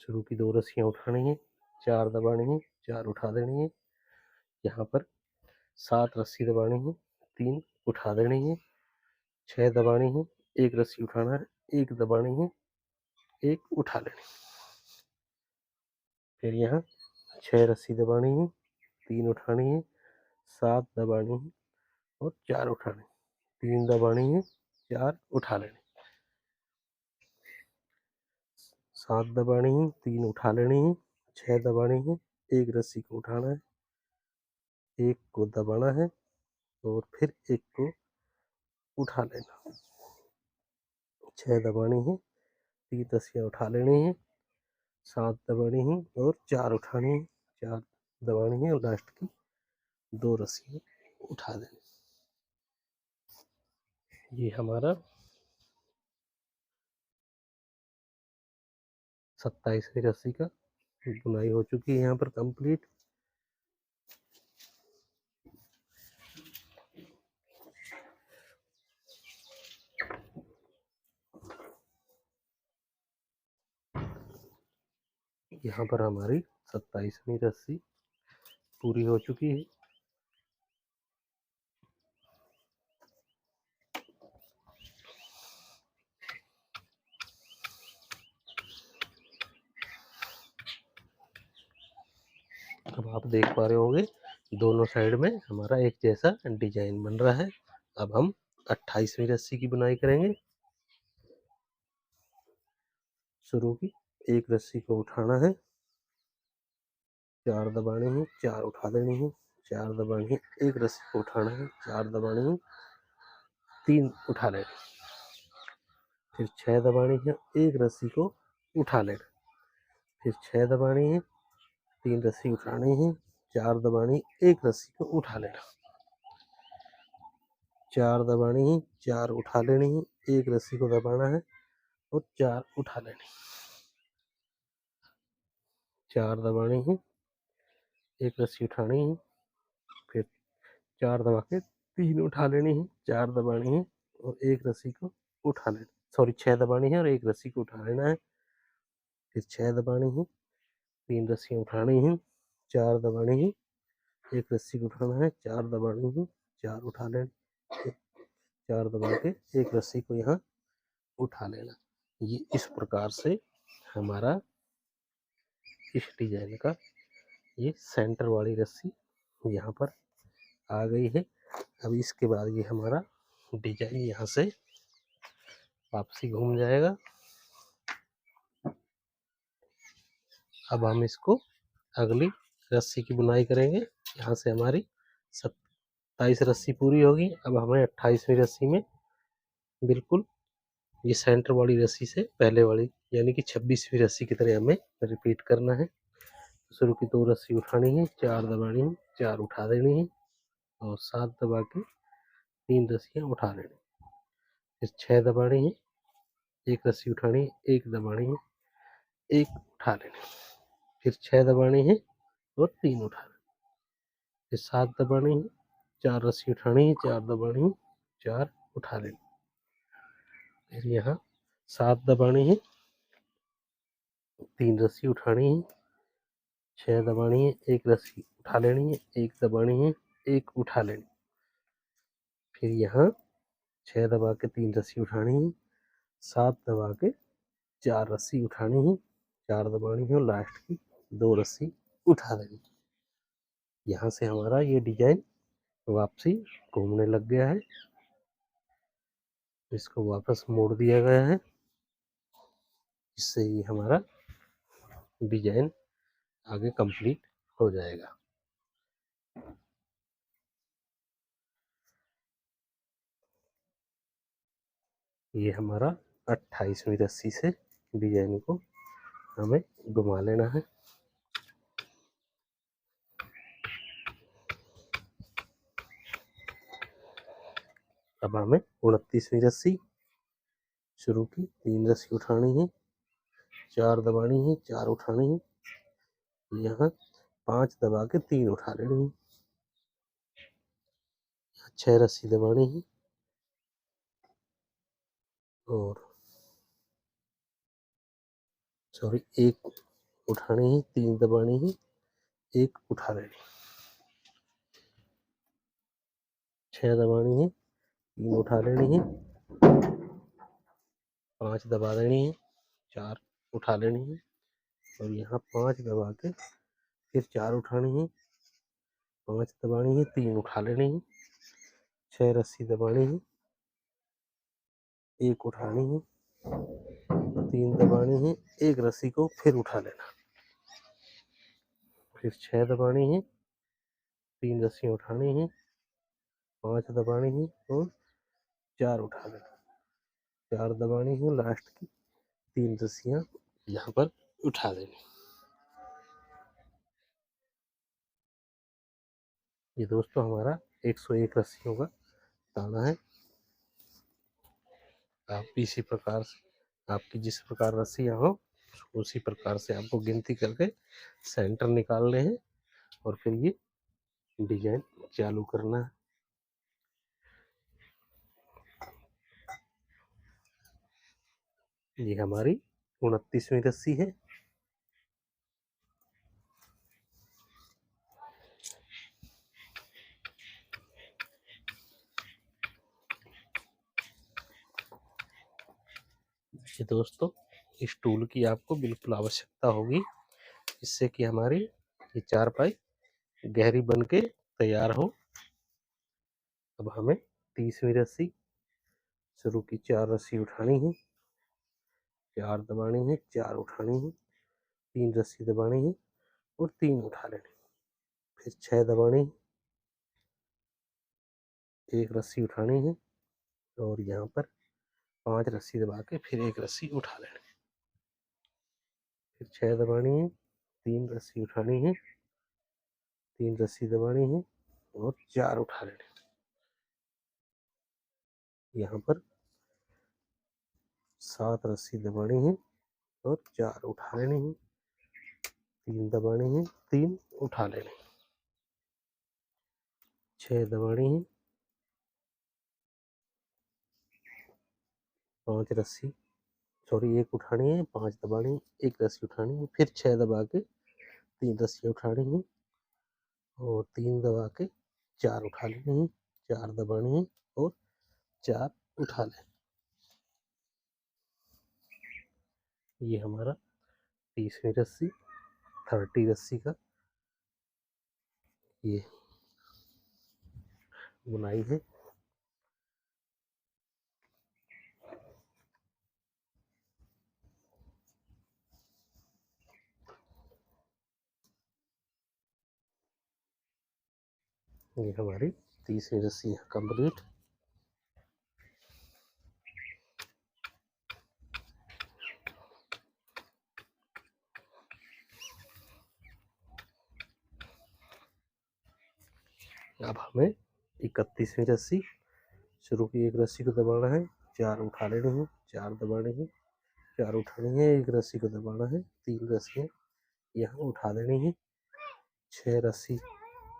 Speaker 1: शुरू की 2 रस्सियाँ उठानी है, 4 दबानी है, 4 उठा देनी है, यहाँ पर 7 रस्सी दबानी है, 3 उठा देनी है, 6 दबानी है, 1 रस्सी उठाना है, 1 दबानी है, 1 उठा लेनी, फिर यहाँ 6 रस्सी दबानी है, 3 उठानी है, 7 दबानी है और 4 उठानी, 3 दबानी है, 4 उठा लेनी, 7 दबानी है, 3 उठा लेनी है, 6 दबानी है, 1 रस्सी को उठाना है, 1 को दबाना है और फिर 1 को उठा लेना, 6 दबानी है, 3 रस्सियाँ उठा लेनी है, 7 दबानी है और 4 उठानी है, 4 दबानी है और लास्ट की 2 रस्सियाँ उठा देनी। ये हमारा 27वीं रस्सी का बुनाई हो चुकी है यहाँ पर कंप्लीट। यहाँ पर हमारी 27वीं रस्सी पूरी हो चुकी है। अब आप देख पा रहे होंगे दोनों साइड में हमारा एक जैसा डिजाइन बन रहा है। अब हम 28वीं रस्सी की बुनाई करेंगे। शुरू की 1 रस्सी को उठाना है, 4 दबानी है, 4 उठा देनी है, 4 दबानी है, एक रस्सी को उठाना है, 4 दबानी है, 3 उठा लेना, फिर 6 दबानी है, एक रस्सी को उठा लेना, फिर 6 दबानी है, 3 रस्सी उठानी है, 4 दबानी, एक रस्सी को उठा लेना, 4 दबानी है, 4 उठा लेनी है, एक रस्सी को दबाना है और 4 उठा लेनी, 4 दबानी है, एक रस्सी उठानी है, फिर 4 दबा के 3 उठा लेनी है, 4 दबानी है और एक रस्सी को उठा लेना, सॉरी 6 दबानी है और एक रस्सी को उठा लेना है, फिर 6 दबानी है, 3 रस्सियाँ उठानी है, 4 दबानी है, एक रस्सी को उठाना है, 4 दबानी है, 4 उठा लेना, 4 दबा के एक रस्सी को यहाँ उठा लेना। ये इस प्रकार से हमारा इस डिजाइन का ये सेंटर वाली रस्सी यहाँ पर आ गई है। अब इसके बाद ये हमारा डिजाइन यहाँ से वापसी घूम जाएगा। अब हम इसको अगली रस्सी की बुनाई करेंगे। यहाँ से हमारी 27 रस्सी पूरी होगी। अब हमें 28वीं रस्सी में बिल्कुल ये सेंटर वाली रस्सी से पहले वाली यानी कि 26वीं रस्सी की तरह हमें रिपीट करना है। शुरू की 2 रस्सी उठानी है, 4 दबानी है, 4 उठा देनी है और 7 दबा के 3 रस्सियाँ उठा लेनी, फिर 6 दबानी है, एक रस्सी उठानी है, 1 दबानी है, 1 उठा लेनी, फिर 6 दबानी है और 3 उठा लेनी, फिर 7 दबानी है, 4 रस्सी उठानी है, 4 दबानी है, 4 उठा लेनी, फिर यहाँ 7 दबानी है, 3 रस्सी उठानी है, 6 दबानी है, एक रस्सी उठा लेनी है, 1 दबानी है, 1 उठा लेनी, फिर यहाँ 6 दबा के 3 रस्सी उठानी है, 7 दबा के 4 रस्सी उठानी है, 4 दबानी है और लास्ट की 2 रस्सी उठा देनी। यहाँ से हमारा ये डिजाइन वापसी घूमने लग गया है। इसको वापस मोड़ दिया गया है। इससे ये हमारा डिजाइन आगे कंप्लीट हो जाएगा। ये हमारा 28वीं रस्सी से डिजाइन को हमें घुमा लेना है। अब हमें 29वीं रस्सी शुरू की 3 रस्सी उठानी है, 4 दबानी है, 4 उठानी है, यहाँ 5 दबा के 3 उठा लेनी है, 6 रस्सी दबानी है और सॉरी 1 उठानी है, 3 दबानी है, 1 उठा लेनी, 6 दबानी है, 3 उठा लेनी है, 5 दबा देनी है, 4 उठा लेनी है और यहाँ 5 दबा के फिर 4 उठानी है, 5 दबानी है, 3 उठा लेनी है, 6 रस्सी दबानी है, 1 उठानी है, 3 दबानी है, 1 रस्सी को फिर उठा लेना, फिर 6 दबानी है, 3 रस्सियाँ उठानी है, 5 दबानी है और 4 उठा लेना, 4 दबानी है, लास्ट की 3 रस्सियाँ यहाँ पर उठा देनी। ये दोस्तों हमारा 101 रस्सियों का ताना है। आप भी इसी प्रकार से आपकी जिस प्रकार रस्सियाँ हो उसी प्रकार से आपको गिनती करके सेंटर निकालने हैं और फिर ये डिजाइन चालू करना है। ये हमारी 29वीं रस्सी है। ये दोस्तों इस टूल की आपको बिल्कुल आवश्यकता होगी, इससे कि हमारी ये चारपाई गहरी बन के तैयार हो। अब हमें 30वीं रस्सी शुरू की 4 रस्सी उठानी है, 4 दबानी है, 4 उठानी है, 3 रस्सी दबानी है और 3 उठा लेने। फिर 6 दबानी, एक रस्सी उठानी है और यहाँ पर 5 रस्सी दबा के फिर एक रस्सी उठा लेनी। फिर 6 दबानी है, 3 रस्सी उठानी है, 3 रस्सी दबानी है और 4 उठा लेने। यहाँ पर 7 रस्सी दबानी है और 4 उठा लेनी है, 3 दबानी है, 3 उठा लेने, 6 दबानी है, 5 रस्सी एक उठानी है, 5 दबानी है, एक रस्सी उठानी है, फिर 6 दबा के 3 रस्सी उठानी है और 3 दबा के 4 उठा लेनी है, 4 दबानी है और 4 उठा लें। ये हमारा 30वीं रस्सी 30 रस्सी का ये बुनाई है। ये हमारी 30वीं रस्सी है कंप्लीट। अब हमें 31वीं रस्सी शुरू की एक रस्सी को दबाना है, 4 उठा लेने हैं, 4 दबाने हैं, 4 उठाने हैं, एक रस्सी को दबाना है, 3 रस्सियाँ यहाँ उठा देनी है, 6 रस्सी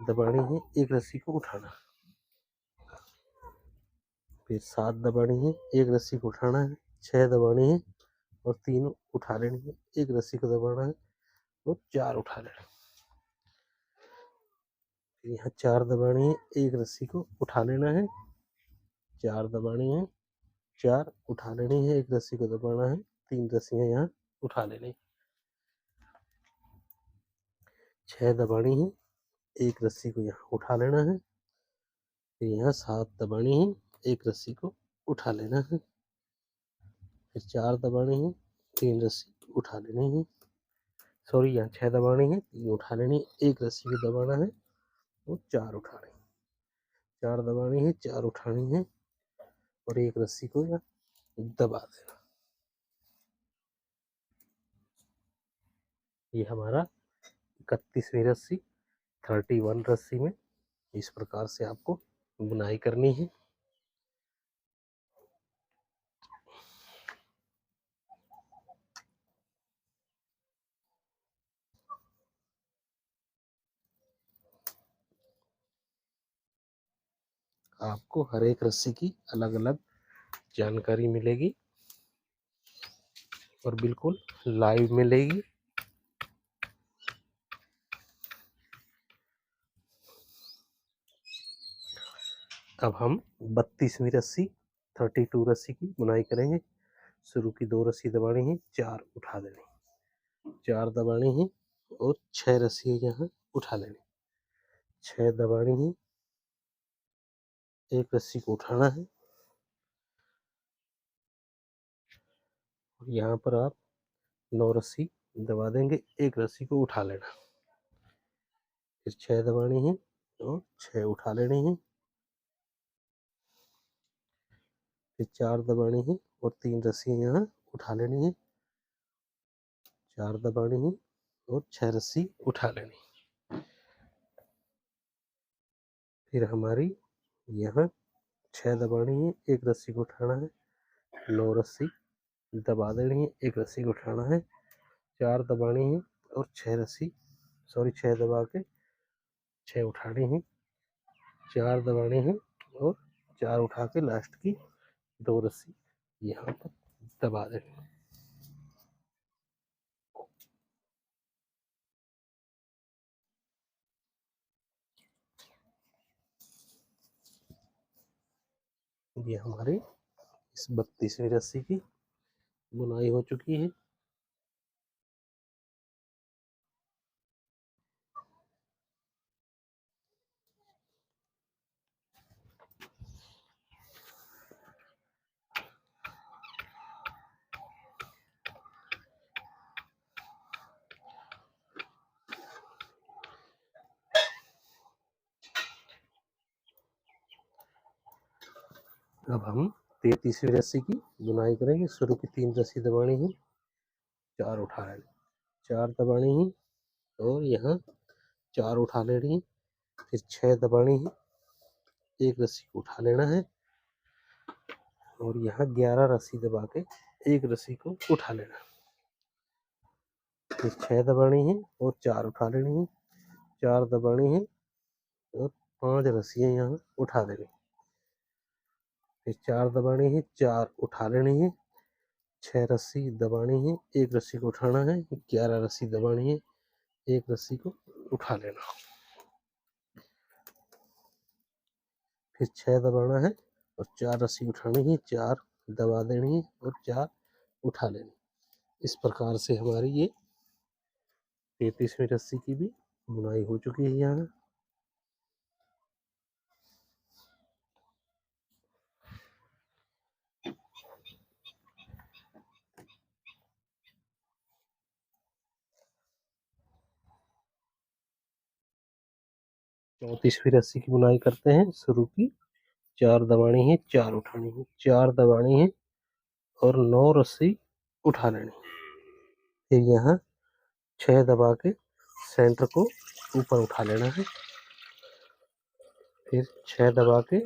Speaker 1: दबानी है, एक रस्सी को उठाना, फिर 7 दबानी है, एक रस्सी को उठाना है, 6 दबानी है और 3 उठा लेनी है, एक रस्सी को दबाना है और 4 उठा लेना। फिर यहाँ 4 दबानी है, एक रस्सी को उठा लेना है, 4 दबानी है, 4 उठा लेनी है, एक रस्सी को दबाना है, 3 रस्सियाँ यहाँ उठा लेनी, 6 दबानी है, एक रस्सी को यहाँ उठा लेना है, फिर यहाँ 7 दबानी है, एक रस्सी को उठा लेना है, फिर 4 दबानी है, 3 रस्सी उठा लेनी है, यहाँ 6 दबानी है, 3 उठा लेनी, एक रस्सी को दबाना है और 4 उठाने, 4 दबानी है, 4 उठानी है और एक रस्सी को यहाँ दबा देना। ये हमारा 31वीं रस्सी 31 रस्सी में इस प्रकार से आपको बुनाई करनी है। आपको हर एक रस्सी की अलग अलग जानकारी मिलेगी और बिल्कुल लाइव मिलेगी। अब हम 32वीं रस्सी 32 रस्सी की बुनाई करेंगे। शुरू की 2 रस्सी दबानी है, 4 उठा देनी, 4 दबानी है और 6 रस्सी यहाँ उठा लेनी, 6 दबानी है, एक रस्सी को उठाना है और यहाँ पर आप 9 रस्सी दबा देंगे, एक रस्सी को उठा लेना, फिर 6 दबानी है और 6 उठा लेनी है, फिर 4 दबानी है और 3 रस्सियाँ यहाँ उठा लेनी है, 4 दबानी है और 6 रस्सी उठा लेनी। फिर हमारी यहाँ 6 दबानी है, एक रस्सी को उठाना है, 9 रस्सी दबा देनी है, एक रस्सी को उठाना है, 4 दबानी है और 6 रस्सी 6 दबा के 6 उठानी है, 4 दबानी है और 4 उठा के लास्ट की 2 रस्सी यहाँ पर दबा देनी। ये हमारी इस 32वीं रस्सी की बुनाई हो चुकी है। अब हम 33वीं रस्सी की बुनाई करेंगे। शुरू की 3 रस्सी दबानी है, 4 उठा लेनी, 4 दबानी है और यहाँ 4 उठा लेनी है, फिर 6 दबानी है, एक रस्सी को उठा लेना है और यहाँ 11 रस्सी दबा के एक रस्सी को उठा लेना, फिर 6 दबानी है और 4 उठा लेनी है, 4 दबानी है और 5 रस्सियाँ यहाँ उठा देनी, फिर 4 दबानी है, 4 उठा लेनी है, 6 रस्सी दबानी है, एक रस्सी को उठाना है, 11 रस्सी दबानी है, एक रस्सी को उठा लेना, फिर 6 दबाना है और 4 रस्सी उठानी है, 4 दबा देनी है और 4 उठा लेनी। इस प्रकार से हमारी ये 33वीं रस्सी की भी बुनाई हो चुकी है। यहाँ 34वीं रस्सी की बुनाई करते हैं। शुरू की 4 दबानी है, 4 उठानी है, 4 दबानी है और 9 रस्सी उठा लेनी, फिर यहाँ 6 दबा के सेंटर को ऊपर उठा लेना है, फिर 6 दबा के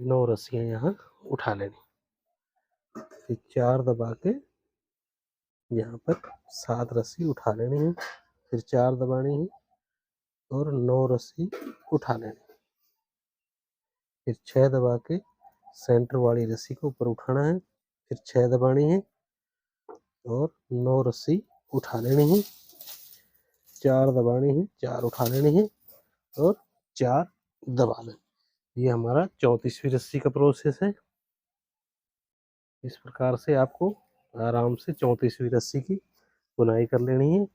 Speaker 1: 9 रस्सियाँ यहाँ उठा लेनी, फिर 4 दबा के यहाँ पर 7 रस्सी उठा लेनी है, फिर 4 दबानी है और 9 रस्सी उठा लेनी, फिर 6 दबा के सेंटर वाली रस्सी को ऊपर उठाना है, फिर 6 दबानी है और 9 रस्सी उठा लेनी है, 4 दबानी है, 4 उठा लेनी है और 4 दबा लेनी। ये हमारा 34वीं रस्सी का प्रोसेस है। इस प्रकार से आपको आराम से 34वीं रस्सी की बुनाई कर लेनी है।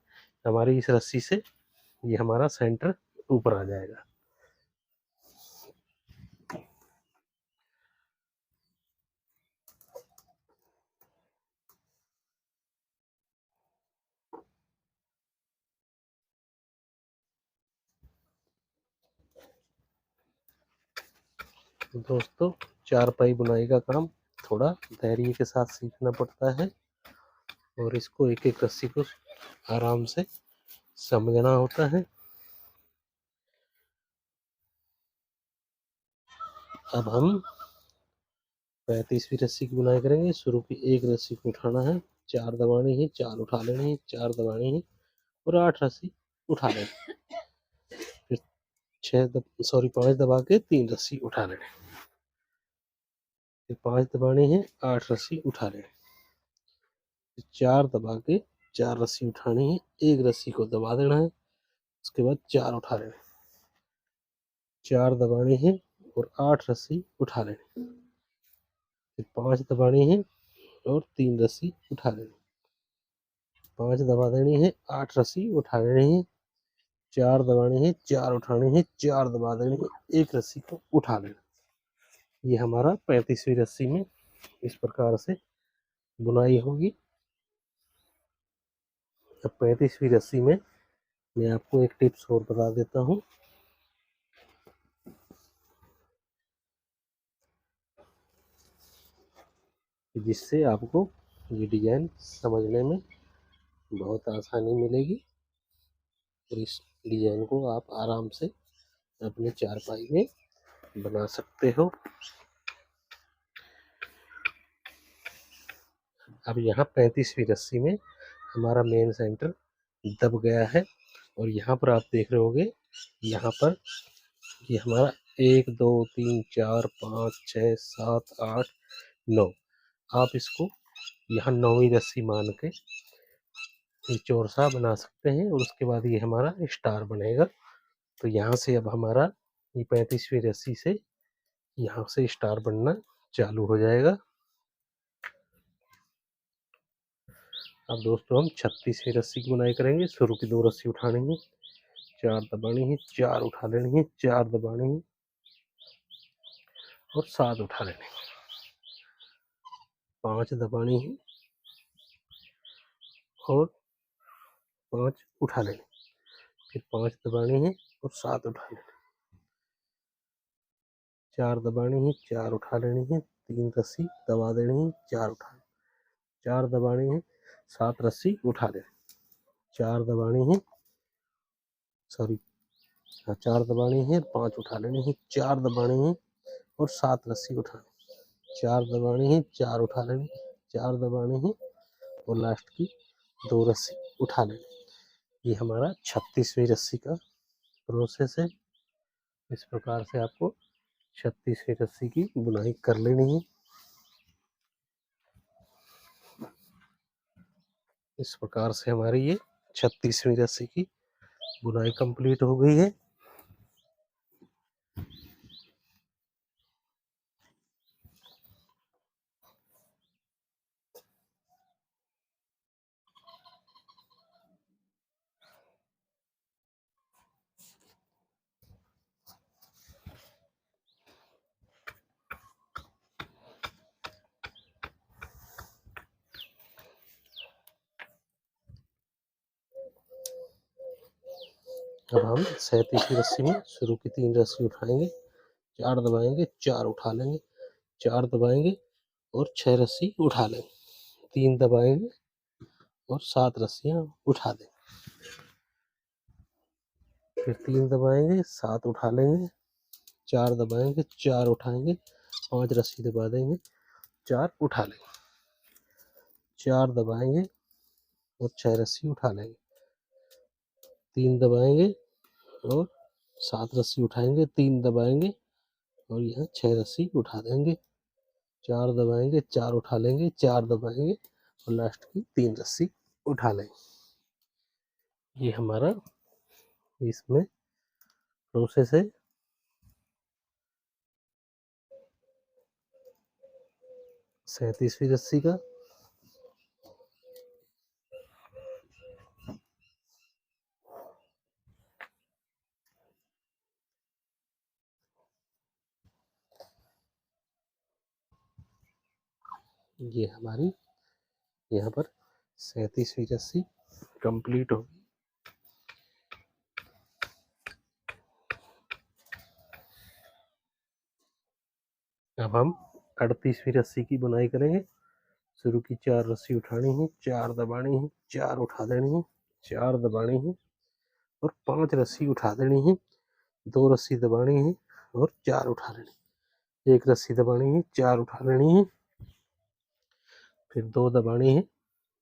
Speaker 1: हमारी इस रस्सी से ये हमारा सेंटर ऊपर आ जाएगा। दोस्तों, चारपाई बुनाई का काम थोड़ा धैर्य के साथ सीखना पड़ता है और इसको एक एक रस्सी को आराम से समझना होता है। अब हम 35वीं रस्सी की बुनाई करेंगे। शुरू की एक रस्सी को उठाना है, 4 दबानी है, 4 उठा लेनी है, 4 दबानी है और 8 रस्सी उठा लेनी, फिर 5 दबा के 3 रस्सी उठा लेनी, फिर 5 दबानी है, 8 रस्सी उठा लेनी, फिर 4 दबा के 4 रस्सी उठानी है, एक रस्सी को दबा देना है, उसके बाद 4 उठा लेने, 4 दबानी है और 8 रस्सी उठा लेनी, फिर 5 दबानी है और 3 रस्सी उठा लेनी, 5 दबा देनी है, 8 रस्सी उठा लेनी है, 4 दबानी है, 4 उठानी है, 4 दबा देनी है, एक रस्सी को उठा लेना। ये हमारा 35वीं रस्सी में इस प्रकार से बुनाई होगी। अब 35वीं रस्सी में मैं आपको एक टिप्स और बता देता हूँ, जिससे आपको ये डिजाइन समझने में बहुत आसानी मिलेगी और इस डिजाइन को आप आराम से अपने चारपाई में बना सकते हो। अब यहाँ 35वीं रस्सी में हमारा मेन सेंटर दब गया है और यहाँ पर आप देख रहे होंगे, यहाँ पर ये हमारा 1 2 3 4 5 6 7 8 9, आप इसको यहाँ 9वीं रस्सी मान के ये चौरसा बना सकते हैं और उसके बाद ये हमारा स्टार बनेगा। तो यहाँ से अब हमारा ये 35वीं रस्सी से यहाँ से स्टार बनना चालू हो जाएगा। अब दोस्तों हम 36वीं रस्सी की बुनाई करेंगे। शुरू की 2 रस्सी उठानी है, 4 दबानी है, 4 उठा लेनी है, 4 दबानी है और 7 उठा लेनी है, 5 दबानी है और 5 उठा लेनी, फिर 5 दबानी है और 7 उठा लेनी, 4 दबानी है, 4 उठा लेनी है, 3 रस्सी दबा देनी है, 4 उठा, 4 दबानी है, 7 रस्सी उठा लेनी, 4 दबानी है, सॉरी 4 दबानी है, 5 उठा लेनी है, 4 दबानी है और 7 रस्सी उठानी, 4 दबानी है, 4 उठा लेनी, 4 दबानी है और लास्ट की 2 रस्सी उठा लेनी। ये हमारा 36वीं रस्सी का प्रोसेस है। इस प्रकार से आपको 36वीं रस्सी की बुनाई कर लेनी है। इस प्रकार से हमारी ये 36वीं रस्सी की बुनाई कंप्लीट हो गई है। अब हम 37वीं रस्सी में शुरू की 3 रस्सी उठाएंगे, 4 दबाएंगे, 4 उठा लेंगे, 4 दबाएंगे और 6 रस्सी उठा लेंगे, 3 दबाएंगे और 7 रस्सियां उठा देंगे, फिर 3 दबाएंगे, 7 उठा लेंगे, 4 दबाएंगे, 4 उठाएंगे, 5 रस्सी दबा देंगे, 4 उठा लेंगे, 4 दबाएंगे और 6 रस्सी उठा लेंगे, 3 दबाएंगे और 7 रस्सी उठाएंगे, 3 दबाएंगे और यहाँ 6 रस्सी उठा देंगे, 4 दबाएंगे, 4 उठा लेंगे, 4 दबाएंगे और लास्ट की 3 रस्सी उठा लेंगे। ये हमारा इसमें प्रोसेस है। 37वीं रस्सी का। ये हमारी यहाँ पर 37वीं रस्सी कंप्लीट होगी। अब हम 38वीं रस्सी की बुनाई करेंगे। शुरू की 4 रस्सी उठानी है, 4 दबानी है, 4 उठा देनी है, 4 दबानी है और 5 रस्सी उठा देनी है, 2 रस्सी दबानी है और 4 उठा लेनी, 1 रस्सी दबानी है, 4 उठा लेनी है, फिर 2 दबानी है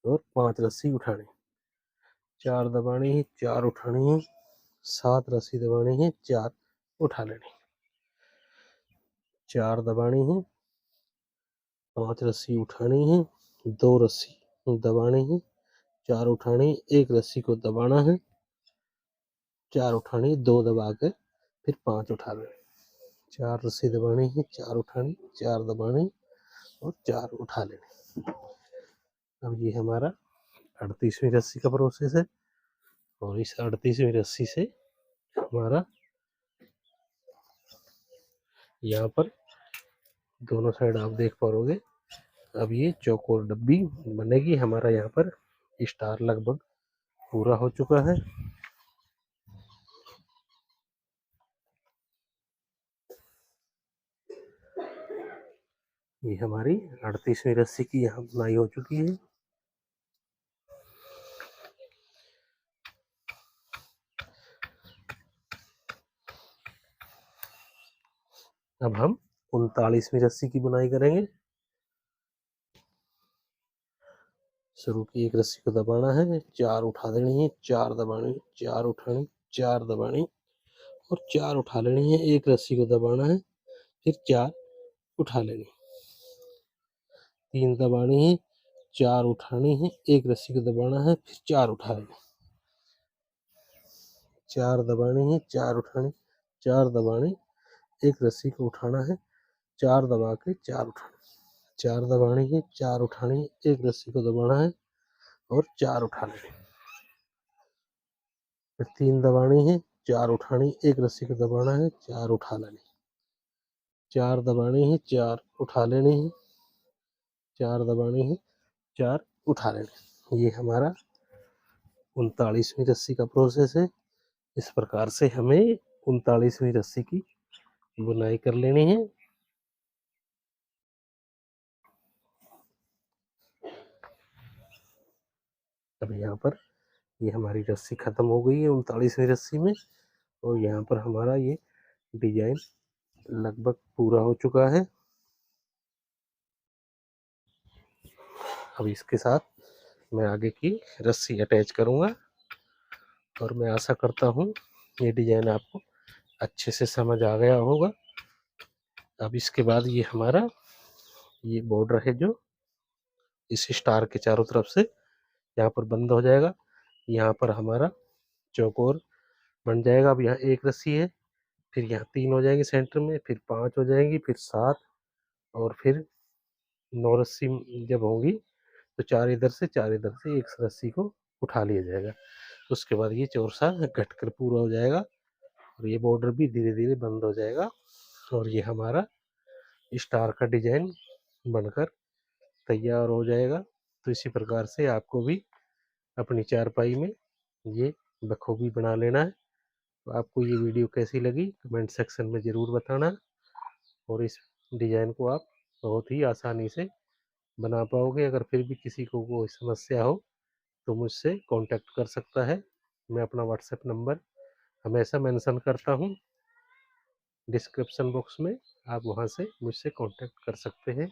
Speaker 1: और 5 रस्सी उठानी, 4 दबानी है, 4 उठानी है, 7 रस्सी दबानी है, 4 उठा लेनी, 4 दबानी है, 5 रस्सी उठानी है, 2 रस्सी दबानी है, 4 उठानी, 1 रस्सी को दबाना है, 4 उठानी, 2 दबा के फिर 5 उठा लेनी, 4 रस्सी दबानी है, 4 उठानी, 4 दबानी और 4 उठा लेनी। अब ये हमारा 38वीं रस्सी का प्रोसेस है और इस 38वीं रस्सी से हमारा यहाँ पर दोनों साइड आप देख पाओगे। अब ये चौकोर डब्बी बनेगी। हमारा यहाँ पर स्टार लगभग पूरा हो चुका है। ये हमारी 38वीं रस्सी की यहाँ बुनाई हो चुकी है। अब हम 39वीं रस्सी की बुनाई करेंगे। शुरू की 1 रस्सी को दबाना है, 4 उठा देनी है, 4 दबानी, 4 उठानी, 4 दबानी और 4 उठा लेनी है, 1 रस्सी को दबाना है, फिर 4 उठा लेनी, 3 दबानी है, 4 उठानी है, 1 रस्सी को दबाना है, फिर 4 उठा लेनी, 4 दबानी है, 4 उठानी, 4 दबानी, 1 रस्सी को उठाना है, 4 दबा के 4 उठानी, 4 दबानी है, 4 उठानी, 1 रस्सी को दबाना है और 4 उठा लेनी, फिर 3 दबानी है, 4 उठानी, 1 रस्सी को दबाना है, 4 उठा लेनी, 4 दबानी है, 4 उठा लेनी है, 4 दबानी है, 4 उठा लेनी। ये हमारा 39वीं रस्सी का प्रोसेस है। इस प्रकार से हमें 39वीं रस्सी की बुनाई कर लेनी है। अब यहाँ पर ये हमारी रस्सी ख़त्म हो गई है 39वीं रस्सी में, और यहाँ पर हमारा ये डिजाइन लगभग पूरा हो चुका है। अब इसके साथ मैं आगे की रस्सी अटैच करूँगा, और मैं आशा करता हूँ ये डिजाइन आपको अच्छे से समझ आ गया होगा। अब इसके बाद ये हमारा ये बॉर्डर है जो इस स्टार के चारों तरफ से यहाँ पर बंद हो जाएगा। यहाँ पर हमारा चौकोर बन जाएगा। अब यहाँ एक रस्सी है, फिर यहाँ 3 हो जाएंगे सेंटर में, फिर 5 हो जाएंगी, फिर 7, और फिर 9 रस्सी जब होंगी तो 4 इधर से 4 इधर से एक रस्सी को उठा लिया जाएगा। उसके बाद ये चौरसा घट कर पूरा हो जाएगा, और ये बॉर्डर भी धीरे धीरे बंद हो जाएगा, और ये हमारा स्टार का डिजाइन बनकर तैयार हो जाएगा। तो इसी प्रकार से आपको भी अपनी चारपाई में ये बखूबी बना लेना है। तो आपको ये वीडियो कैसी लगी कमेंट सेक्शन में ज़रूर बताना, और इस डिज़ाइन को आप बहुत ही आसानी से बना पाओगे। अगर फिर भी किसी को कोई समस्या हो तो मुझसे कांटेक्ट कर सकता है। मैं अपना व्हाट्सएप नंबर हमेशा मेंशन करता हूँ डिस्क्रिप्शन बॉक्स में, आप वहाँ से मुझसे कांटेक्ट कर सकते हैं।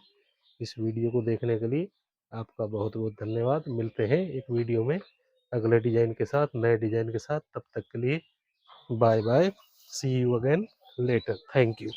Speaker 1: इस वीडियो को देखने के लिए आपका बहुत बहुत धन्यवाद। मिलते हैं एक वीडियो में अगले डिज़ाइन के साथ, नए डिज़ाइन के साथ। तब तक के लिए bye bye, see you again later, thank you.